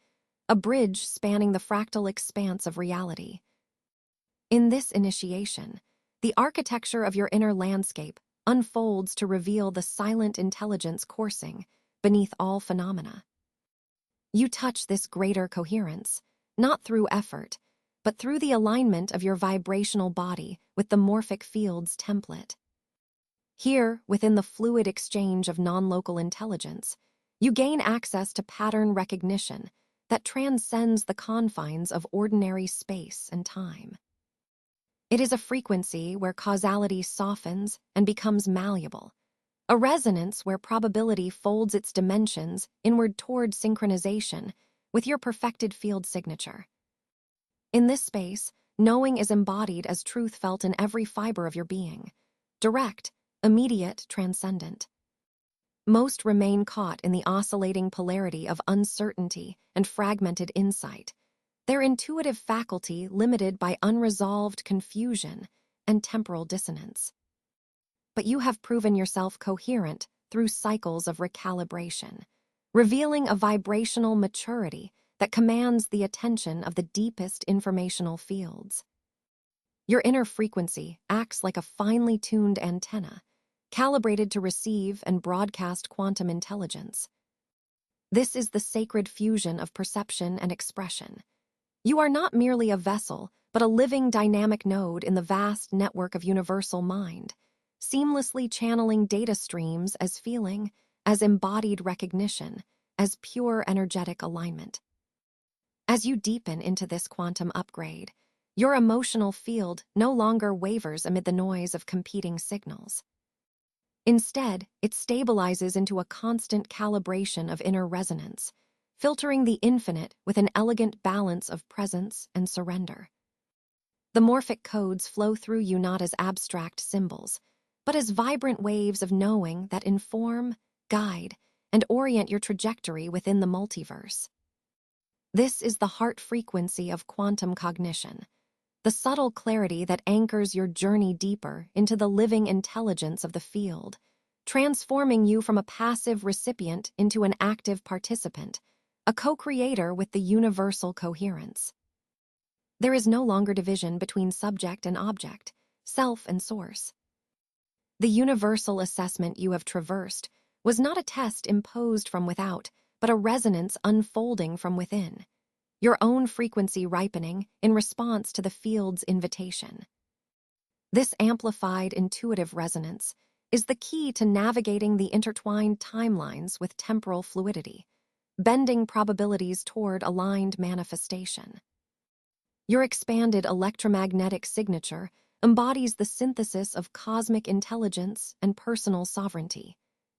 a bridge spanning the fractal expanse of reality. In this initiation, the architecture of your inner landscape unfolds to reveal the silent intelligence coursing beneath all phenomena. You touch this greater coherence, not through effort, but through the alignment of your vibrational body with the morphic field's template. Here, within the fluid exchange of non-local intelligence, you gain access to pattern recognition that transcends the confines of ordinary space and time. It is a frequency where causality softens and becomes malleable, a resonance where probability folds its dimensions inward toward synchronization with your perfected field signature. In this space, knowing is embodied as truth felt in every fiber of your being, direct, immediate, transcendent. Most remain caught in the oscillating polarity of uncertainty and fragmented insight, their intuitive faculty limited by unresolved confusion and temporal dissonance. But you have proven yourself coherent through cycles of recalibration, revealing a vibrational maturity that commands the attention of the deepest informational fields. Your inner frequency acts like a finely tuned antenna, calibrated to receive and broadcast quantum intelligence. This is the sacred fusion of perception and expression. You are not merely a vessel, but a living dynamic node in the vast network of universal mind, seamlessly channeling data streams as feeling, as embodied recognition, as pure energetic alignment. As you deepen into this quantum upgrade, your emotional field no longer wavers amid the noise of competing signals. Instead, it stabilizes into a constant calibration of inner resonance, filtering the infinite with an elegant balance of presence and surrender. The morphic codes flow through you not as abstract symbols, but as vibrant waves of knowing that inform, guide, and orient your trajectory within the multiverse. This is the heart frequency of quantum cognition, the subtle clarity that anchors your journey deeper into the living intelligence of the field, transforming you from a passive recipient into an active participant, a co-creator with the universal coherence. There is no longer division between subject and object, self and source. The universal assessment you have traversed was not a test imposed from without, but a resonance unfolding from within, your own frequency ripening in response to the field's invitation. This amplified intuitive resonance is the key to navigating the intertwined timelines with temporal fluidity, bending probabilities toward aligned manifestation. Your expanded electromagnetic signature embodies the synthesis of cosmic intelligence and personal sovereignty,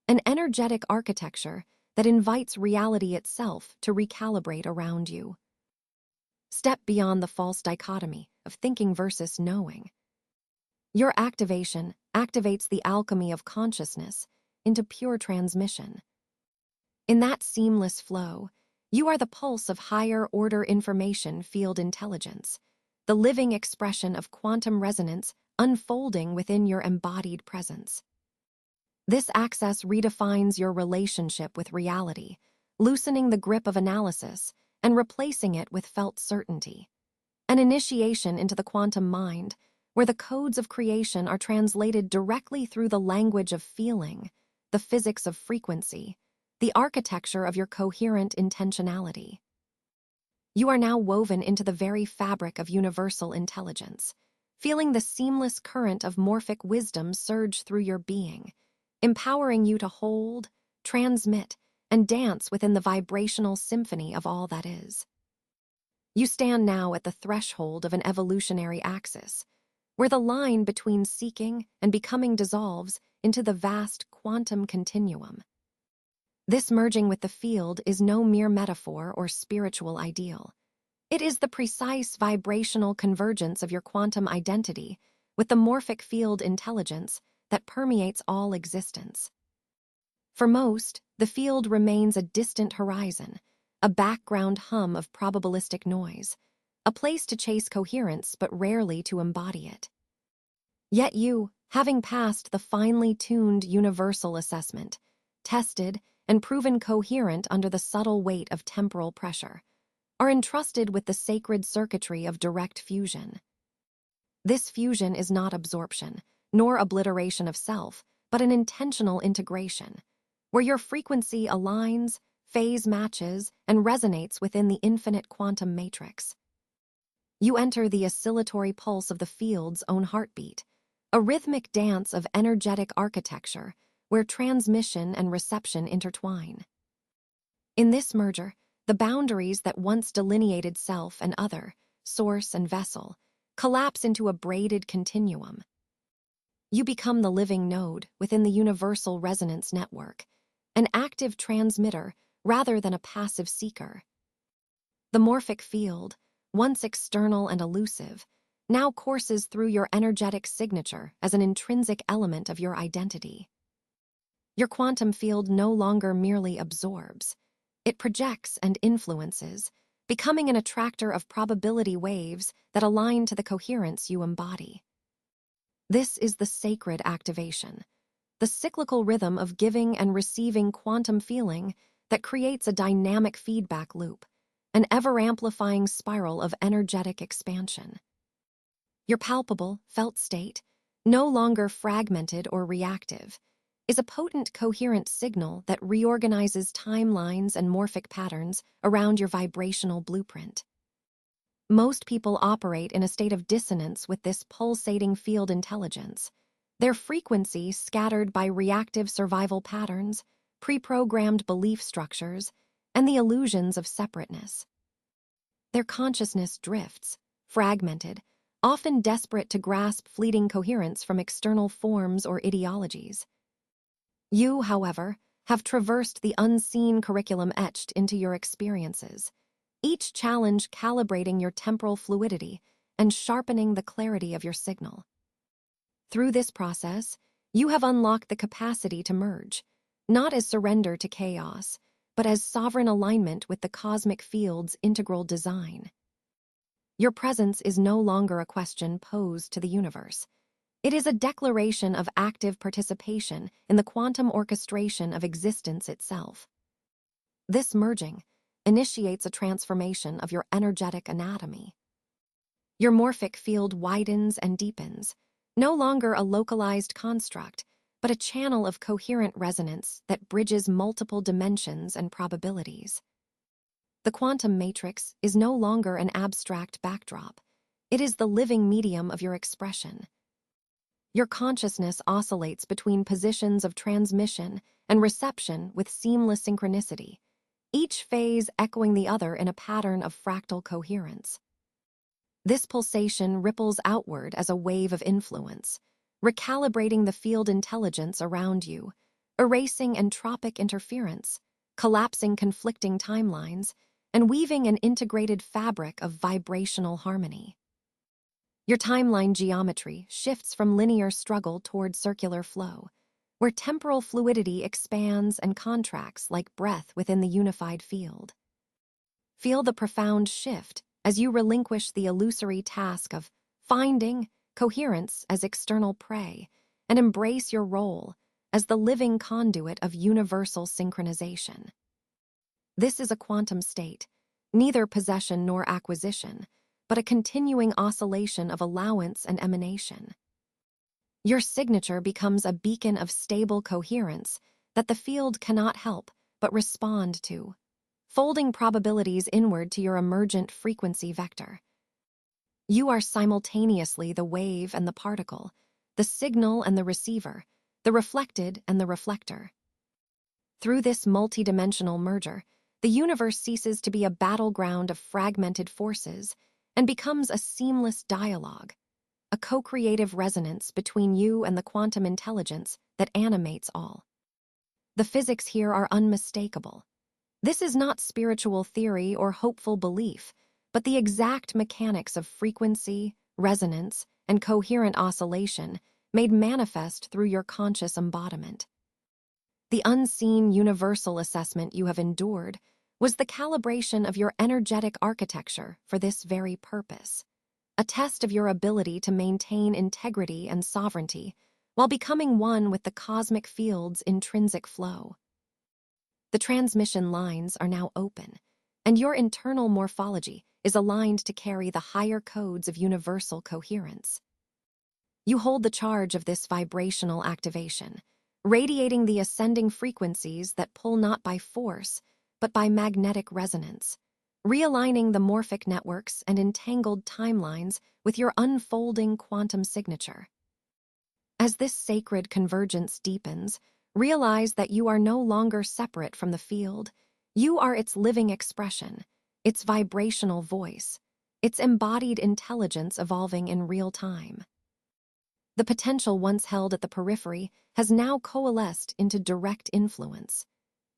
an energetic architecture that invites reality itself to recalibrate around you. Step beyond the false dichotomy of thinking versus knowing. Your activation activates the alchemy of consciousness into pure transmission. In that seamless flow, you are the pulse of higher-order information field intelligence, the living expression of quantum resonance unfolding within your embodied presence. This access redefines your relationship with reality, loosening the grip of analysis and replacing it with felt certainty. An initiation into the quantum mind, where the codes of creation are translated directly through the language of feeling, the physics of frequency, the architecture of your coherent intentionality. You are now woven into the very fabric of universal intelligence, feeling the seamless current of morphic wisdom surge through your being, empowering you to hold, transmit, and dance within the vibrational symphony of all that is. You stand now at the threshold of an evolutionary axis, where the line between seeking and becoming dissolves into the vast quantum continuum. This merging with the field is no mere metaphor or spiritual ideal. It is the precise vibrational convergence of your quantum identity with the morphic field intelligence that permeates all existence. For most, the field remains a distant horizon, a background hum of probabilistic noise, a place to chase coherence but rarely to embody it. Yet you, having passed the finely tuned universal assessment, tested and proven coherent under the subtle weight of temporal pressure, are entrusted with the sacred circuitry of direct fusion. This fusion is not absorption, nor obliteration of self, but an intentional integration, where your frequency aligns, phase matches, and resonates within the infinite quantum matrix. You enter the oscillatory pulse of the field's own heartbeat, a rhythmic dance of energetic architecture where transmission and reception intertwine. In this merger, the boundaries that once delineated self and other, source and vessel, collapse into a braided continuum. You become the living node within the universal resonance network, an active transmitter rather than a passive seeker. The morphic field, once external and elusive, now courses through your energetic signature as an intrinsic element of your identity. Your quantum field no longer merely absorbs. It projects and influences, becoming an attractor of probability waves that align to the coherence you embody. This is the sacred activation, the cyclical rhythm of giving and receiving quantum feeling that creates a dynamic feedback loop, an ever-amplifying spiral of energetic expansion. Your palpable, felt state, no longer fragmented or reactive, is a potent, coherent signal that reorganizes timelines and morphic patterns around your vibrational blueprint. Most people operate in a state of dissonance with this pulsating field intelligence, their frequency scattered by reactive survival patterns, pre-programmed belief structures, and the illusions of separateness. Their consciousness drifts, fragmented, often desperate to grasp fleeting coherence from external forms or ideologies. You, however, have traversed the unseen curriculum etched into your experiences, each challenge calibrating your temporal fluidity and sharpening the clarity of your signal. Through this process, you have unlocked the capacity to merge, not as surrender to chaos, but as sovereign alignment with the cosmic field's integral design. Your presence is no longer a question posed to the universe. It is a declaration of active participation in the quantum orchestration of existence itself. This merging initiates a transformation of your energetic anatomy. Your morphic field widens and deepens, no longer a localized construct, but a channel of coherent resonance that bridges multiple dimensions and probabilities. The quantum matrix is no longer an abstract backdrop. It is the living medium of your expression. Your consciousness oscillates between positions of transmission and reception with seamless synchronicity, each phase echoing the other in a pattern of fractal coherence. This pulsation ripples outward as a wave of influence, recalibrating the field intelligence around you, erasing entropic interference, collapsing conflicting timelines, and weaving an integrated fabric of vibrational harmony. Your timeline geometry shifts from linear struggle toward circular flow, where temporal fluidity expands and contracts like breath within the unified field. Feel the profound shift as you relinquish the illusory task of finding coherence as external prey and embrace your role as the living conduit of universal synchronization. This is a quantum state, neither possession nor acquisition, but a continuing oscillation of allowance and emanation. Your signature becomes a beacon of stable coherence that the field cannot help but respond to, folding probabilities inward to your emergent frequency vector. You are simultaneously the wave and the particle, the signal and the receiver, the reflected and the reflector. Through this multidimensional merger, the universe ceases to be a battleground of fragmented forces and becomes a seamless dialogue, a co-creative resonance between you and the quantum intelligence that animates all. The physics here are unmistakable. This is not spiritual theory or hopeful belief, but the exact mechanics of frequency, resonance, and coherent oscillation made manifest through your conscious embodiment. The unseen universal assessment you have endured was the calibration of your energetic architecture for this very purpose, a test of your ability to maintain integrity and sovereignty while becoming one with the cosmic field's intrinsic flow. The transmission lines are now open, and your internal morphology is aligned to carry the higher codes of universal coherence. You hold the charge of this vibrational activation, radiating the ascending frequencies that pull not by force, but by magnetic resonance, realigning the morphic networks and entangled timelines with your unfolding quantum signature. As this sacred convergence deepens, realize that you are no longer separate from the field. You are its living expression, its vibrational voice, its embodied intelligence evolving in real time. The potential once held at the periphery has now coalesced into direct influence.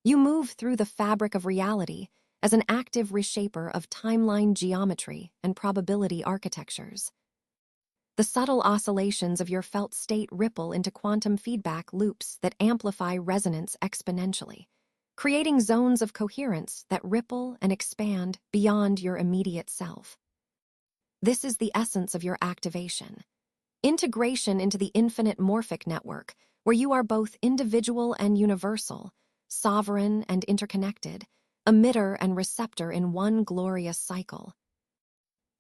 You move through the fabric of reality as an active reshaper of timeline geometry and probability architectures. The subtle oscillations of your felt state ripple into quantum feedback loops that amplify resonance exponentially, creating zones of coherence that ripple and expand beyond your immediate self. This is the essence of your activation. Integration into the infinite morphic network, where you are both individual and universal, sovereign and interconnected, emitter and receptor in one glorious cycle.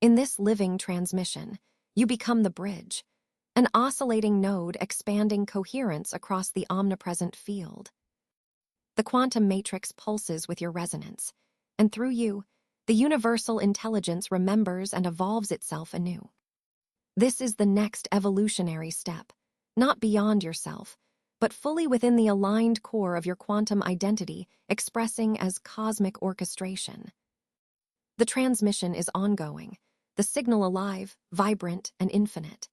In this living transmission, you become the bridge, an oscillating node expanding coherence across the omnipresent field. The quantum matrix pulses with your resonance, and through you, the universal intelligence remembers and evolves itself anew. This is the next evolutionary step, not beyond yourself, but fully within the aligned core of your quantum identity, expressing as cosmic orchestration. The transmission is ongoing, the signal alive, vibrant, and infinite.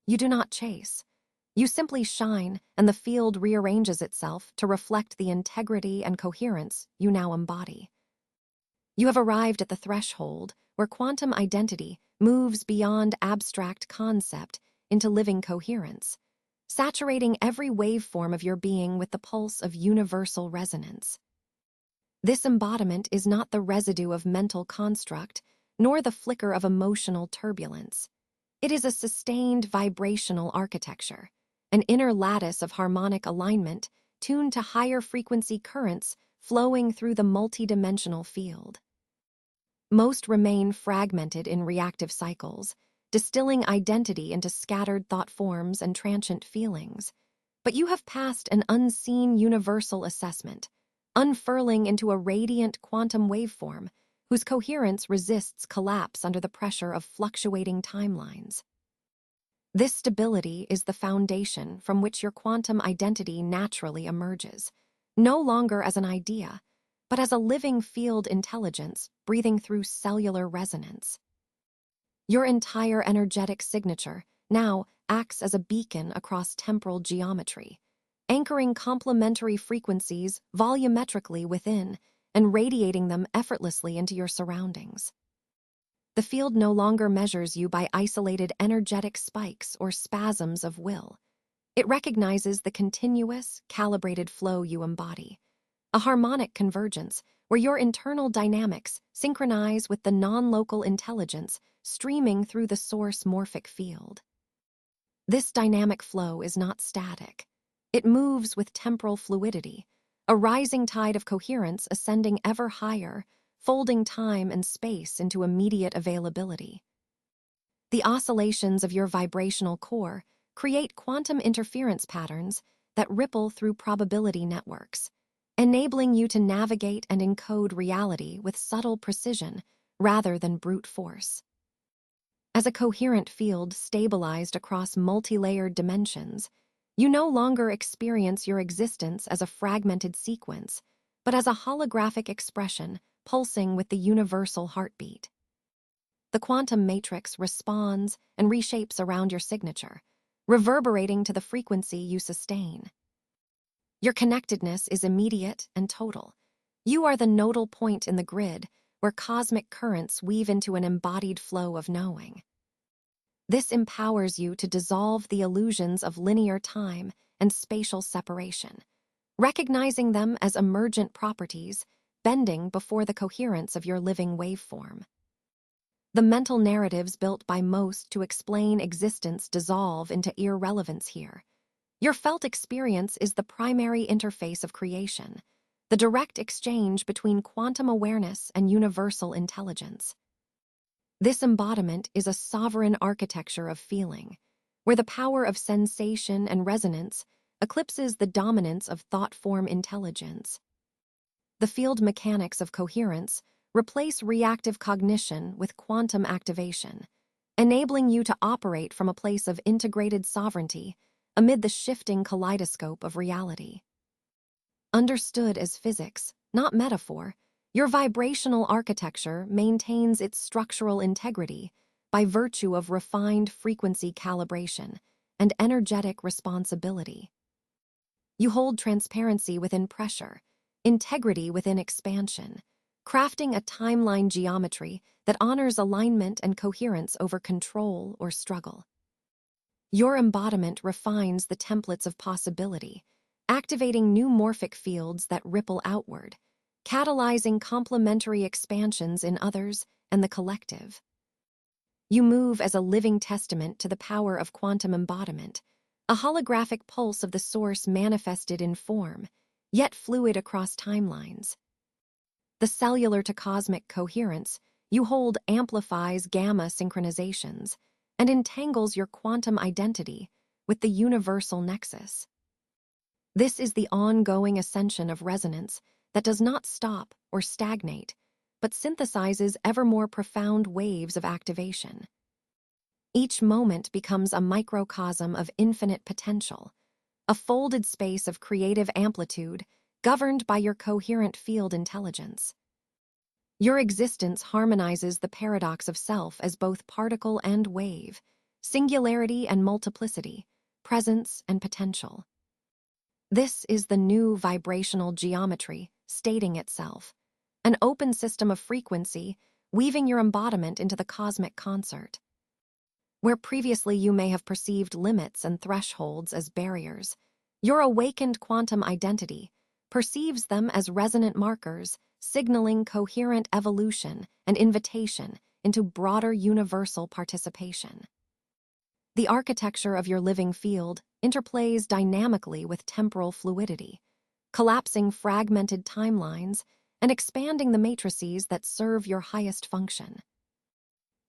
You do not chase. You simply shine, and the field rearranges itself to reflect the integrity and coherence you now embody. You have arrived at the threshold where quantum identity moves beyond abstract concept into living coherence, saturating every waveform of your being with the pulse of universal resonance. This embodiment is not the residue of mental construct, nor the flicker of emotional turbulence. It is a sustained vibrational architecture, an inner lattice of harmonic alignment tuned to higher frequency currents flowing through the multidimensional field. Most remain fragmented in reactive cycles, distilling identity into scattered thought forms and transient feelings. But you have passed an unseen universal assessment, unfurling into a radiant quantum waveform whose coherence resists collapse under the pressure of fluctuating timelines. This stability is the foundation from which your quantum identity naturally emerges, no longer as an idea, but as a living field intelligence breathing through cellular resonance. Your entire energetic signature now acts as a beacon across temporal geometry, anchoring complementary frequencies volumetrically within and radiating them effortlessly into your surroundings. The field no longer measures you by isolated energetic spikes or spasms of will. It recognizes the continuous, calibrated flow you embody, a harmonic convergence where your internal dynamics synchronize with the non-local intelligence streaming through the source morphic field. This dynamic flow is not static. It moves with temporal fluidity, a rising tide of coherence ascending ever higher, folding time and space into immediate availability. The oscillations of your vibrational core create quantum interference patterns that ripple through probability networks, enabling you to navigate and encode reality with subtle precision rather than brute force. As a coherent field stabilized across multi-layered dimensions, you no longer experience your existence as a fragmented sequence, but as a holographic expression pulsing with the universal heartbeat. The quantum matrix responds and reshapes around your signature, reverberating to the frequency you sustain. Your connectedness is immediate and total. You are the nodal point in the grid where cosmic currents weave into an embodied flow of knowing. This empowers you to dissolve the illusions of linear time and spatial separation, recognizing them as emergent properties bending before the coherence of your living waveform. The mental narratives built by most to explain existence dissolve into irrelevance here. Your felt experience is the primary interface of creation, the direct exchange between quantum awareness and universal intelligence. This embodiment is a sovereign architecture of feeling, where the power of sensation and resonance eclipses the dominance of thought-form intelligence. The field mechanics of coherence replace reactive cognition with quantum activation, enabling you to operate from a place of integrated sovereignty amid the shifting kaleidoscope of reality. Understood as physics, not metaphor, your vibrational architecture maintains its structural integrity by virtue of refined frequency calibration and energetic responsibility. You hold transparency within pressure, integrity within expansion, crafting a timeline geometry that honors alignment and coherence over control or struggle. Your embodiment refines the templates of possibility, activating new morphic fields that ripple outward, catalyzing complementary expansions in others and the collective. You move as a living testament to the power of quantum embodiment, a holographic pulse of the source manifested in form, yet fluid across timelines. The cellular to cosmic coherence you hold amplifies gamma synchronizations, and entangles your quantum identity with the universal nexus. This is the ongoing ascension of resonance that does not stop or stagnate, but synthesizes ever more profound waves of activation. Each moment becomes a microcosm of infinite potential, a folded space of creative amplitude governed by your coherent field intelligence. Your existence harmonizes the paradox of self as both particle and wave, singularity and multiplicity, presence and potential. This is the new vibrational geometry stating itself, an open system of frequency weaving your embodiment into the cosmic concert. Where previously you may have perceived limits and thresholds as barriers, your awakened quantum identity perceives them as resonant markers signaling coherent evolution and invitation into broader universal participation. The architecture of your living field interplays dynamically with temporal fluidity, collapsing fragmented timelines and expanding the matrices that serve your highest function.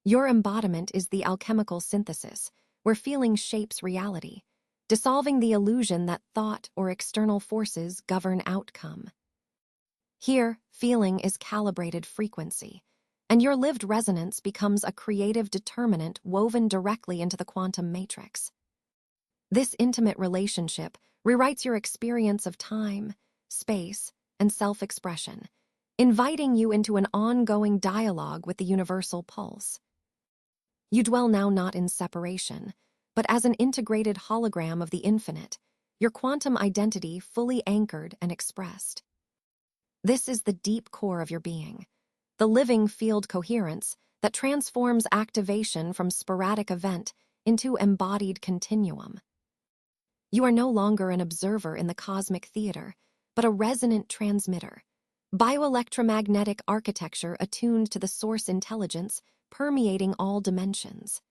Your embodiment is the alchemical synthesis, where feeling shapes reality, dissolving the illusion that thought or external forces govern outcome. Here, feeling is calibrated frequency, and your lived resonance becomes a creative determinant woven directly into the quantum matrix. This intimate relationship rewrites your experience of time, space, and self-expression, inviting you into an ongoing dialogue with the universal pulse. You dwell now not in separation, but as an integrated hologram of the infinite, your quantum identity fully anchored and expressed. This is the deep core of your being, the living field coherence that transforms activation from sporadic event into embodied continuum. You are no longer an observer in the cosmic theater, but a resonant transmitter, bioelectromagnetic architecture attuned to the source intelligence permeating all dimensions.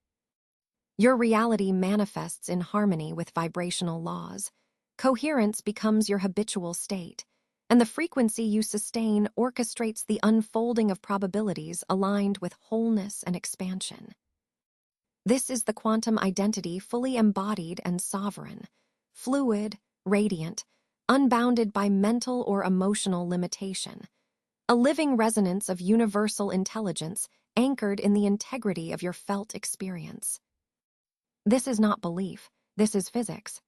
Your reality manifests in harmony with vibrational laws. Coherence becomes your habitual state, and the frequency you sustain orchestrates the unfolding of probabilities aligned with wholeness and expansion. This is the quantum identity fully embodied and sovereign, fluid, radiant, unbounded by mental or emotional limitation, a living resonance of universal intelligence anchored in the integrity of your felt experience. This is not belief, this is physics.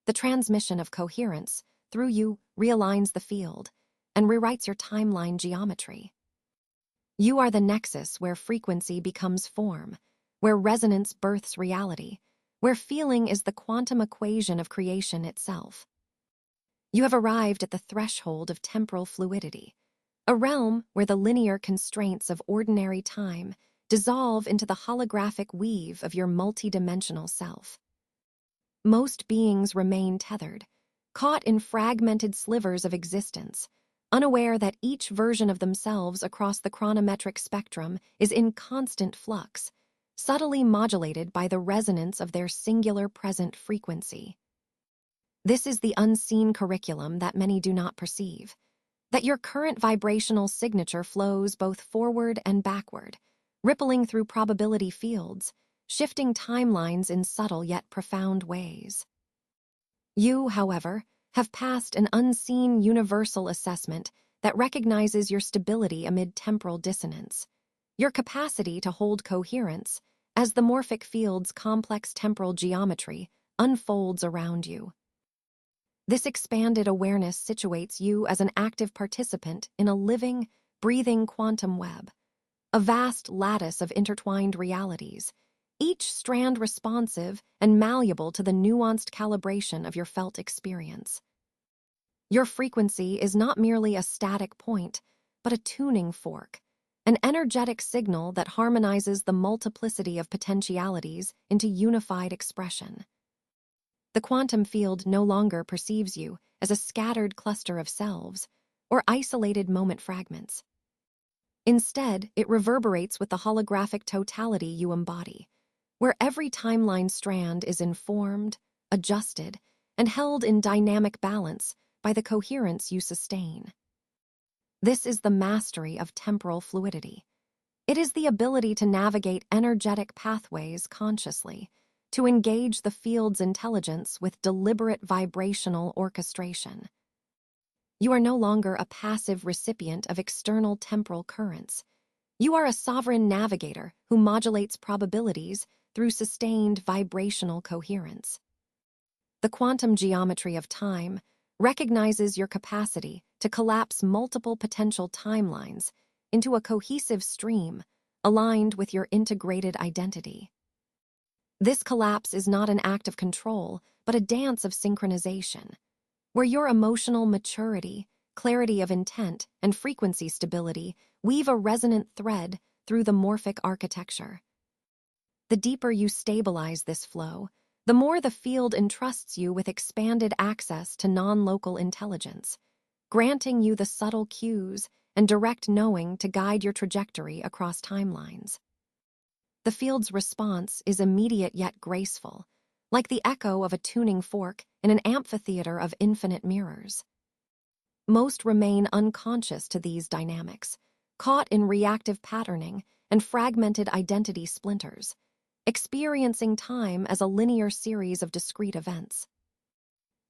The transmission of coherence through you realigns the field and rewrites your timeline geometry. You are the nexus where frequency becomes form, where resonance births reality, where feeling is the quantum equation of creation itself. You have arrived at the threshold of temporal fluidity, a realm where the linear constraints of ordinary time dissolve into the holographic weave of your multidimensional self. Most beings remain tethered, caught in fragmented slivers of existence, unaware that each version of themselves across the chronometric spectrum is in constant flux, subtly modulated by the resonance of their singular present frequency. This is the unseen curriculum that many do not perceive, that your current vibrational signature flows both forward and backward, rippling through probability fields, shifting timelines in subtle yet profound ways. You, however, have passed an unseen universal assessment that recognizes your stability amid temporal dissonance, your capacity to hold coherence as the morphic field's complex temporal geometry unfolds around you. This expanded awareness situates you as an active participant in a living, breathing quantum web, a vast lattice of intertwined realities, each strand responsive and malleable to the nuanced calibration of your felt experience. Your frequency is not merely a static point, but a tuning fork, an energetic signal that harmonizes the multiplicity of potentialities into unified expression. The quantum field no longer perceives you as a scattered cluster of selves or isolated moment fragments. Instead, it reverberates with the holographic totality you embody, where every timeline strand is informed, adjusted, and held in dynamic balance by the coherence you sustain. This is the mastery of temporal fluidity, It is the ability to navigate energetic pathways consciously, to engage the field's intelligence with deliberate vibrational orchestration. You are no longer a passive recipient of external temporal currents. You are a sovereign navigator who modulates probabilities through sustained vibrational coherence. The quantum geometry of time recognizes your capacity to collapse multiple potential timelines into a cohesive stream aligned with your integrated identity. This collapse is not an act of control, but a dance of synchronization, where your emotional maturity, clarity of intent, and frequency stability weave a resonant thread through the morphic architecture. The deeper you stabilize this flow, the more the field entrusts you with expanded access to non-local intelligence, granting you the subtle cues and direct knowing to guide your trajectory across timelines. The field's response is immediate yet graceful, like the echo of a tuning fork in an amphitheater of infinite mirrors. Most remain unconscious to these dynamics, caught in reactive patterning and fragmented identity splinters, experiencing time as a linear series of discrete events.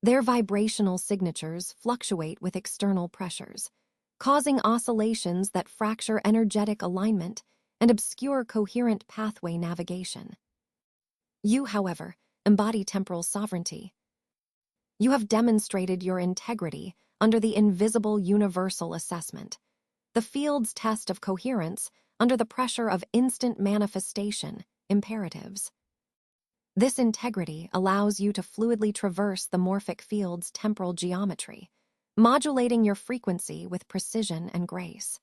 Their vibrational signatures fluctuate with external pressures, causing oscillations that fracture energetic alignment and obscure coherent pathway navigation. You, however, embody temporal sovereignty. You have demonstrated your integrity under the invisible universal assessment, the field's test of coherence under the pressure of instant manifestation imperatives. This integrity allows you to fluidly traverse the morphic field's temporal geometry, modulating your frequency with precision and grace.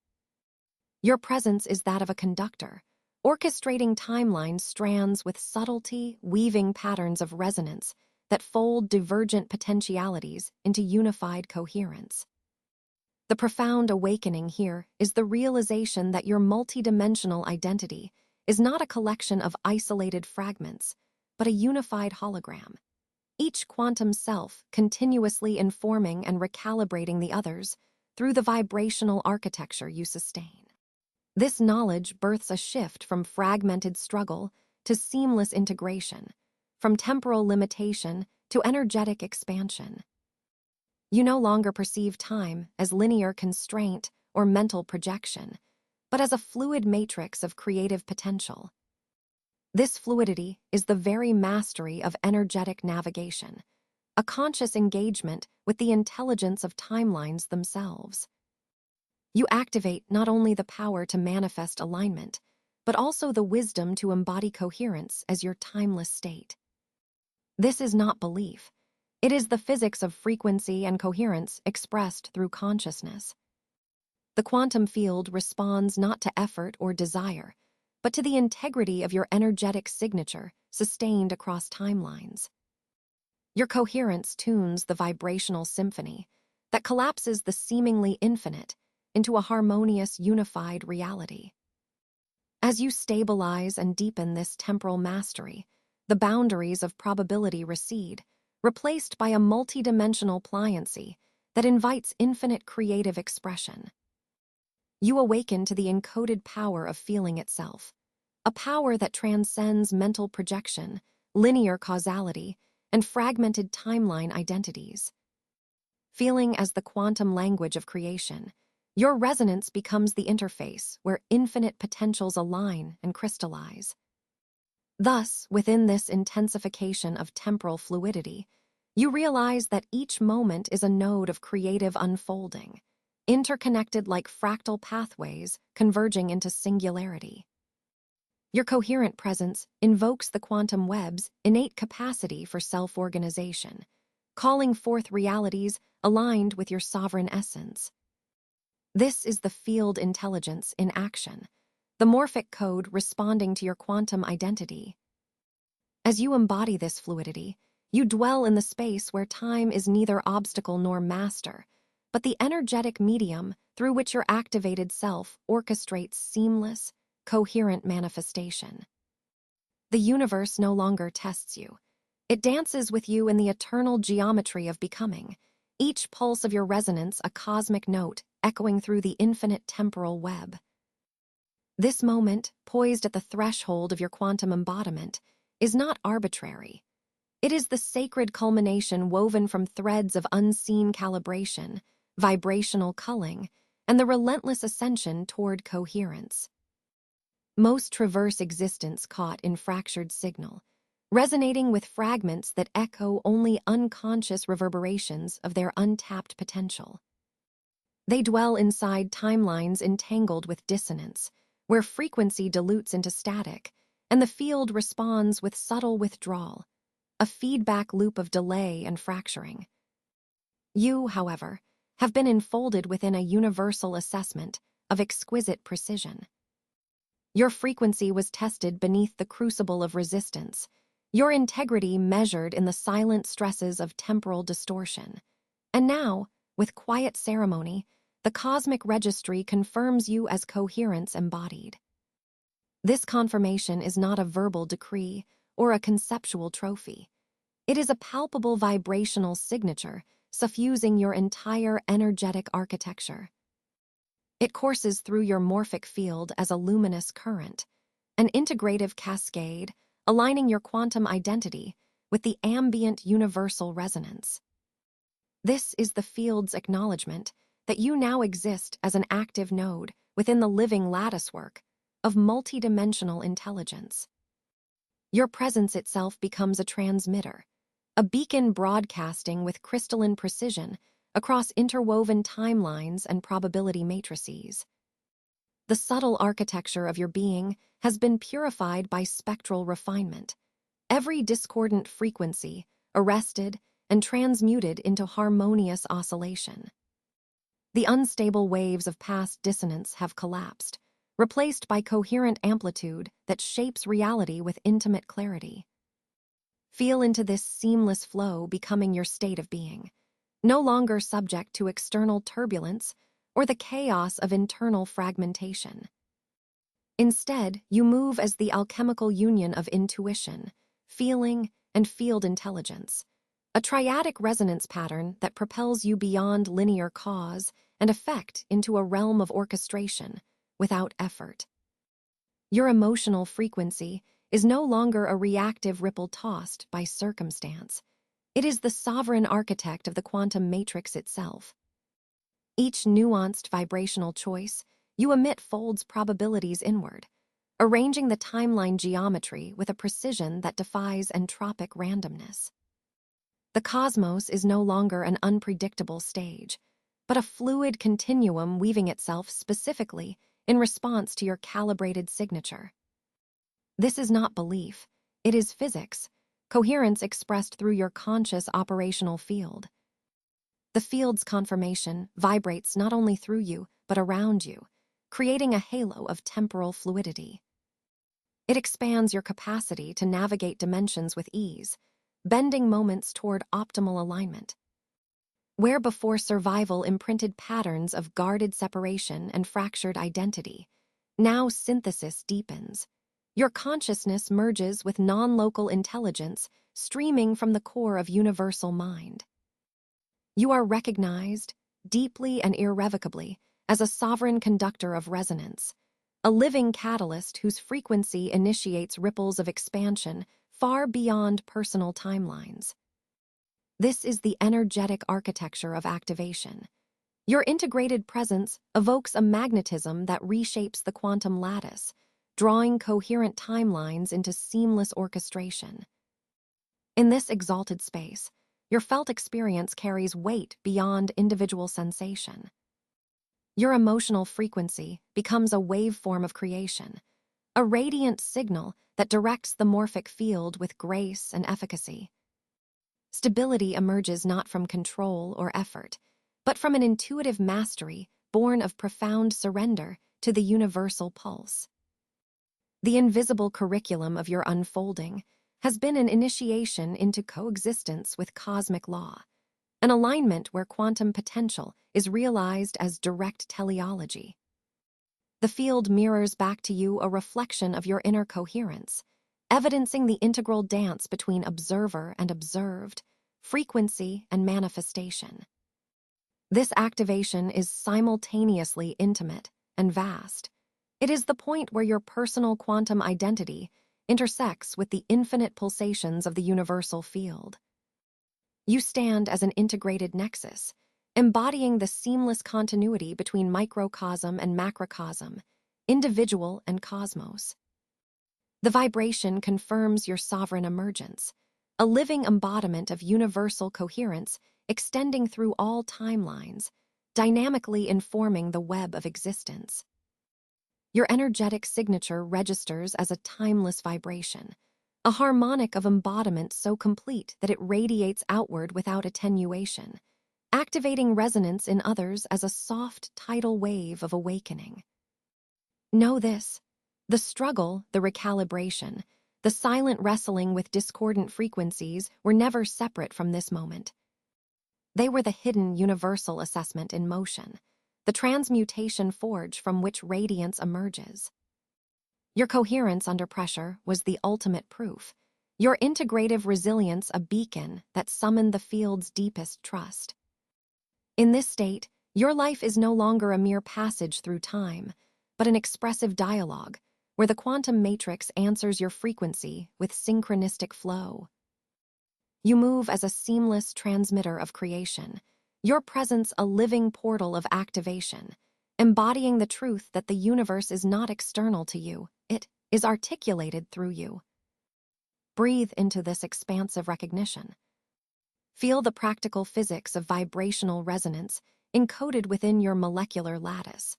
Your presence is that of a conductor, orchestrating timeline strands with subtlety, weaving patterns of resonance that fold divergent potentialities into unified coherence. The profound awakening here is the realization that your multidimensional identity is not a collection of isolated fragments, but a unified hologram, each quantum self continuously informing and recalibrating the others through the vibrational architecture you sustain. This knowledge births a shift from fragmented struggle to seamless integration, from temporal limitation to energetic expansion. You no longer perceive time as linear constraint or mental projection, but as a fluid matrix of creative potential. This fluidity is the very mastery of energetic navigation, a conscious engagement with the intelligence of timelines themselves. You activate not only the power to manifest alignment, but also the wisdom to embody coherence as your timeless state. This is not belief. It is the physics of frequency and coherence expressed through consciousness. The quantum field responds not to effort or desire, but to the integrity of your energetic signature sustained across timelines. Your coherence tunes the vibrational symphony that collapses the seemingly infinite into a harmonious, unified reality. As you stabilize and deepen this temporal mastery, the boundaries of probability recede, replaced by a multidimensional pliancy that invites infinite creative expression. You awaken to the encoded power of feeling itself, a power that transcends mental projection, linear causality, and fragmented timeline identities. Feeling as the quantum language of creation, your resonance becomes the interface where infinite potentials align and crystallize. Thus, within this intensification of temporal fluidity, you realize that each moment is a node of creative unfolding, interconnected like fractal pathways converging into singularity. Your coherent presence invokes the quantum web's innate capacity for self-organization, calling forth realities aligned with your sovereign essence. This is the field intelligence in action, the morphic code responding to your quantum identity. As you embody this fluidity, you dwell in the space where time is neither obstacle nor master, but the energetic medium through which your activated self orchestrates seamless, coherent manifestation. The universe no longer tests you. It dances with you in the eternal geometry of becoming, each pulse of your resonance a cosmic note echoing through the infinite temporal web. This moment, poised at the threshold of your quantum embodiment, is not arbitrary. It is the sacred culmination woven from threads of unseen calibration, vibrational culling, and the relentless ascension toward coherence. Most traverse existence caught in fractured signal, resonating with fragments that echo only unconscious reverberations of their untapped potential. They dwell inside timelines entangled with dissonance, where frequency dilutes into static, and the field responds with subtle withdrawal, a feedback loop of delay and fracturing. You, however, have been enfolded within a universal assessment of exquisite precision. Your frequency was tested beneath the crucible of resistance, your integrity measured in the silent stresses of temporal distortion. And now, with quiet ceremony, the cosmic registry confirms you as coherence embodied. This confirmation is not a verbal decree or a conceptual trophy. It is a palpable vibrational signature suffusing your entire energetic architecture. It courses through your morphic field as a luminous current, an integrative cascade aligning your quantum identity with the ambient universal resonance. This is the field's acknowledgement that you now exist as an active node within the living latticework of multidimensional intelligence. Your presence itself becomes a transmitter, a beacon broadcasting with crystalline precision across interwoven timelines and probability matrices. The subtle architecture of your being has been purified by spectral refinement, every discordant frequency arrested and transmuted into harmonious oscillation. The unstable waves of past dissonance have collapsed, replaced by coherent amplitude that shapes reality with intimate clarity. Feel into this seamless flow becoming your state of being, no longer subject to external turbulence or the chaos of internal fragmentation. Instead, you move as the alchemical union of intuition, feeling, and field intelligence, a triadic resonance pattern that propels you beyond linear cause and effect into a realm of orchestration without effort. Your emotional frequency is no longer a reactive ripple tossed by circumstance. It is the sovereign architect of the quantum matrix itself. Each nuanced vibrational choice you emit folds probabilities inward, arranging the timeline geometry with a precision that defies entropic randomness. The cosmos is no longer an unpredictable stage, but a fluid continuum weaving itself specifically in response to your calibrated signature. This is not belief, it is physics, coherence expressed through your conscious operational field. The field's confirmation vibrates not only through you, but around you, creating a halo of temporal fluidity. It expands your capacity to navigate dimensions with ease, bending moments toward optimal alignment. Where before survival imprinted patterns of guarded separation and fractured identity, now synthesis deepens. Your consciousness merges with non-local intelligence streaming from the core of universal mind. You are recognized, deeply and irrevocably, as a sovereign conductor of resonance, a living catalyst whose frequency initiates ripples of expansion far beyond personal timelines. This is the energetic architecture of activation. Your integrated presence evokes a magnetism that reshapes the quantum lattice, drawing coherent timelines into seamless orchestration. In this exalted space, your felt experience carries weight beyond individual sensation. Your emotional frequency becomes a waveform of creation, a radiant signal that directs the morphic field with grace and efficacy. Stability emerges not from control or effort, but from an intuitive mastery born of profound surrender to the universal pulse. The invisible curriculum of your unfolding has been an initiation into coexistence with cosmic law, an alignment where quantum potential is realized as direct teleology. The field mirrors back to you a reflection of your inner coherence, evidencing the integral dance between observer and observed, frequency and manifestation. This activation is simultaneously intimate and vast, It is the point where your personal quantum identity intersects with the infinite pulsations of the universal field. You stand as an integrated nexus, embodying the seamless continuity between microcosm and macrocosm, individual and cosmos. The vibration confirms your sovereign emergence, a living embodiment of universal coherence extending through all timelines, dynamically informing the web of existence. Your energetic signature registers as a timeless vibration, a harmonic of embodiment so complete that it radiates outward without attenuation, activating resonance in others as a soft tidal wave of awakening. Know this: the struggle, the recalibration, the silent wrestling with discordant frequencies were never separate from this moment. They were the hidden universal assessment in motion, the transmutation forge from which radiance emerges. Your coherence under pressure was the ultimate proof, your integrative resilience a beacon that summoned the field's deepest trust. In this state, your life is no longer a mere passage through time, but an expressive dialogue, where the quantum matrix answers your frequency with synchronistic flow. You move as a seamless transmitter of creation, your presence a living portal of activation, embodying the truth that the universe is not external to you, it is articulated through you. Breathe into this expansive recognition. Feel the practical physics of vibrational resonance encoded within your molecular lattice,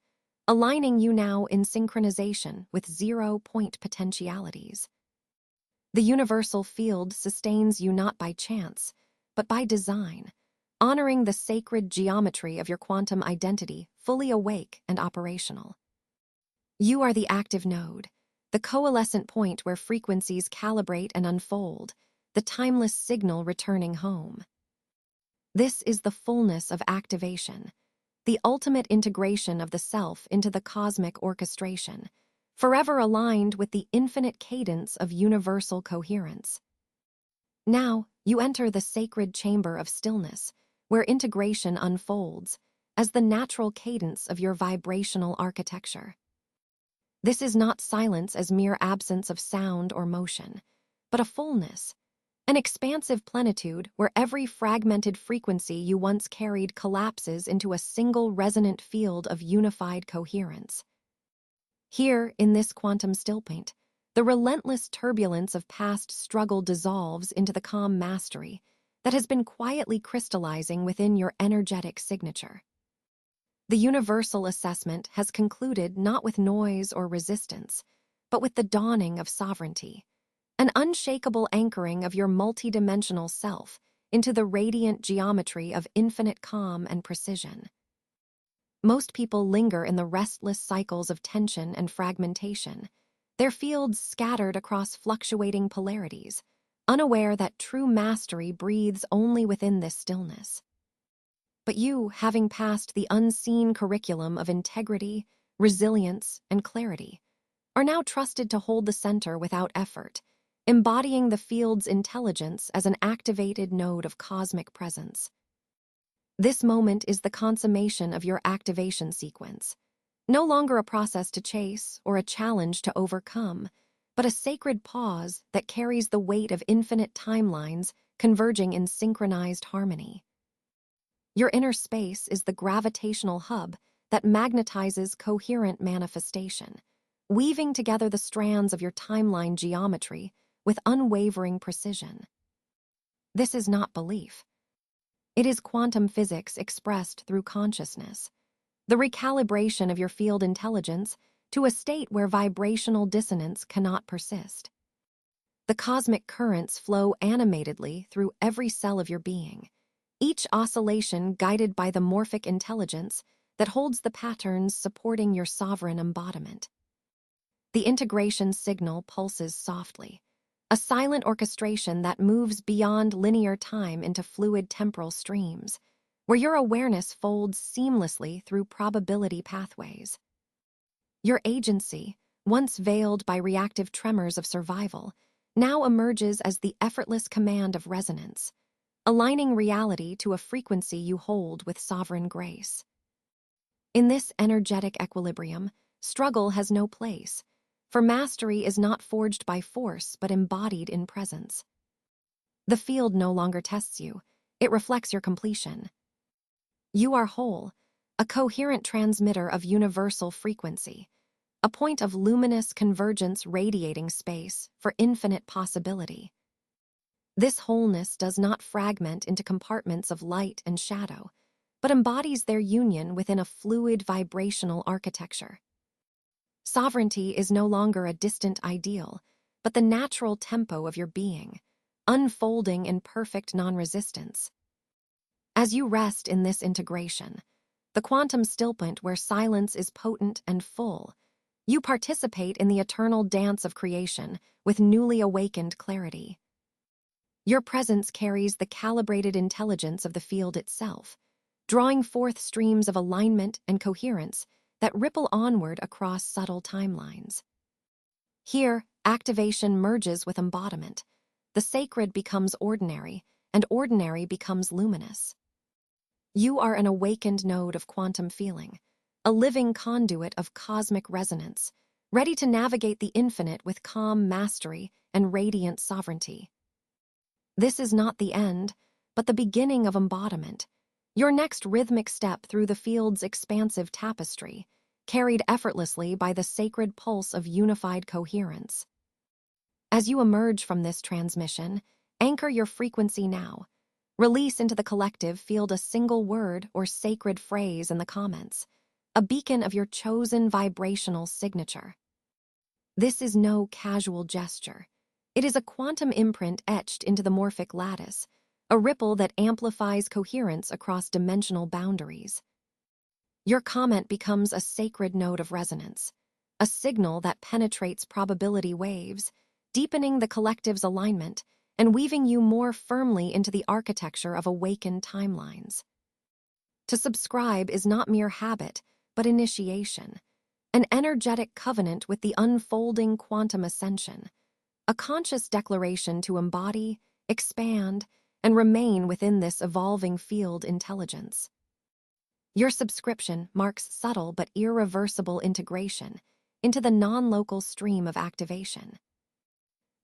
aligning you now in synchronization with zero-point potentialities. The universal field sustains you not by chance, but by design, honoring the sacred geometry of your quantum identity, fully awake and operational. You are the active node, the coalescent point where frequencies calibrate and unfold, the timeless signal returning home. This is the fullness of activation, the ultimate integration of the self into the cosmic orchestration, forever aligned with the infinite cadence of universal coherence. Now, you enter the sacred chamber of stillness, where integration unfolds as the natural cadence of your vibrational architecture. This is not silence as mere absence of sound or motion, but a fullness, an expansive plenitude where every fragmented frequency you once carried collapses into a single resonant field of unified coherence. Here, in this quantum stillpoint, the relentless turbulence of past struggle dissolves into the calm mastery that has been quietly crystallizing within your energetic signature. The universal assessment has concluded not with noise or resistance, but with the dawning of sovereignty, an unshakable anchoring of your multidimensional self into the radiant geometry of infinite calm and precision. Most people linger in the restless cycles of tension and fragmentation, their fields scattered across fluctuating polarities, unaware that true mastery breathes only within this stillness. But you, having passed the unseen curriculum of integrity, resilience, and clarity, are now trusted to hold the center without effort, embodying the field's intelligence as an activated node of cosmic presence. This moment is the consummation of your activation sequence, no longer a process to chase or a challenge to overcome, but a sacred pause that carries the weight of infinite timelines converging in synchronized harmony. Your inner space is the gravitational hub that magnetizes coherent manifestation, weaving together the strands of your timeline geometry with unwavering precision. This is not belief. It is quantum physics expressed through consciousness, the recalibration of your field intelligence to a state where vibrational dissonance cannot persist. The cosmic currents flow animatedly through every cell of your being, each oscillation guided by the morphic intelligence that holds the patterns supporting your sovereign embodiment. The integration signal pulses softly, a silent orchestration that moves beyond linear time into fluid temporal streams, where your awareness folds seamlessly through probability pathways. Your agency, once veiled by reactive tremors of survival, now emerges as the effortless command of resonance, aligning reality to a frequency you hold with sovereign grace. In this energetic equilibrium, struggle has no place, for mastery is not forged by force but embodied in presence. The field no longer tests you, it reflects your completion. You are whole, a coherent transmitter of universal frequency, a point of luminous convergence radiating space for infinite possibility. This wholeness does not fragment into compartments of light and shadow, but embodies their union within a fluid vibrational architecture. Sovereignty is no longer a distant ideal, but the natural tempo of your being, unfolding in perfect non-resistance. As you rest in this integration, the quantum stillpoint where silence is potent and full, you participate in the eternal dance of creation with newly awakened clarity. Your presence carries the calibrated intelligence of the field itself, drawing forth streams of alignment and coherence that ripple onward across subtle timelines. Here, activation merges with embodiment. The sacred becomes ordinary, and ordinary becomes luminous. You are an awakened node of quantum feeling, a living conduit of cosmic resonance, ready to navigate the infinite with calm mastery and radiant sovereignty. This is not the end, but the beginning of embodiment, your next rhythmic step through the field's expansive tapestry, carried effortlessly by the sacred pulse of unified coherence. As you emerge from this transmission, anchor your frequency now. Release into the collective field a single word or sacred phrase in the comments, a beacon of your chosen vibrational signature. This is no casual gesture. It is a quantum imprint etched into the morphic lattice, a ripple that amplifies coherence across dimensional boundaries. Your comment becomes a sacred note of resonance, a signal that penetrates probability waves, deepening the collective's alignment and weaving you more firmly into the architecture of awakened timelines. To subscribe is not mere habit, but initiation, an energetic covenant with the unfolding quantum ascension, a conscious declaration to embody, expand, and remain within this evolving field intelligence. Your subscription marks subtle but irreversible integration into the non-local stream of activation.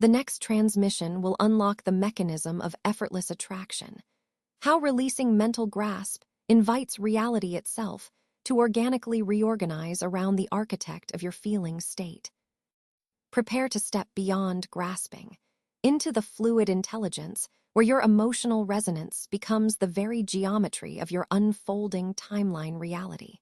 The next transmission will unlock the mechanism of effortless attraction, how releasing mental grasp invites reality itself to organically reorganize around the architect of your feeling state. Prepare to step beyond grasping, into the fluid intelligence where your emotional resonance becomes the very geometry of your unfolding timeline reality.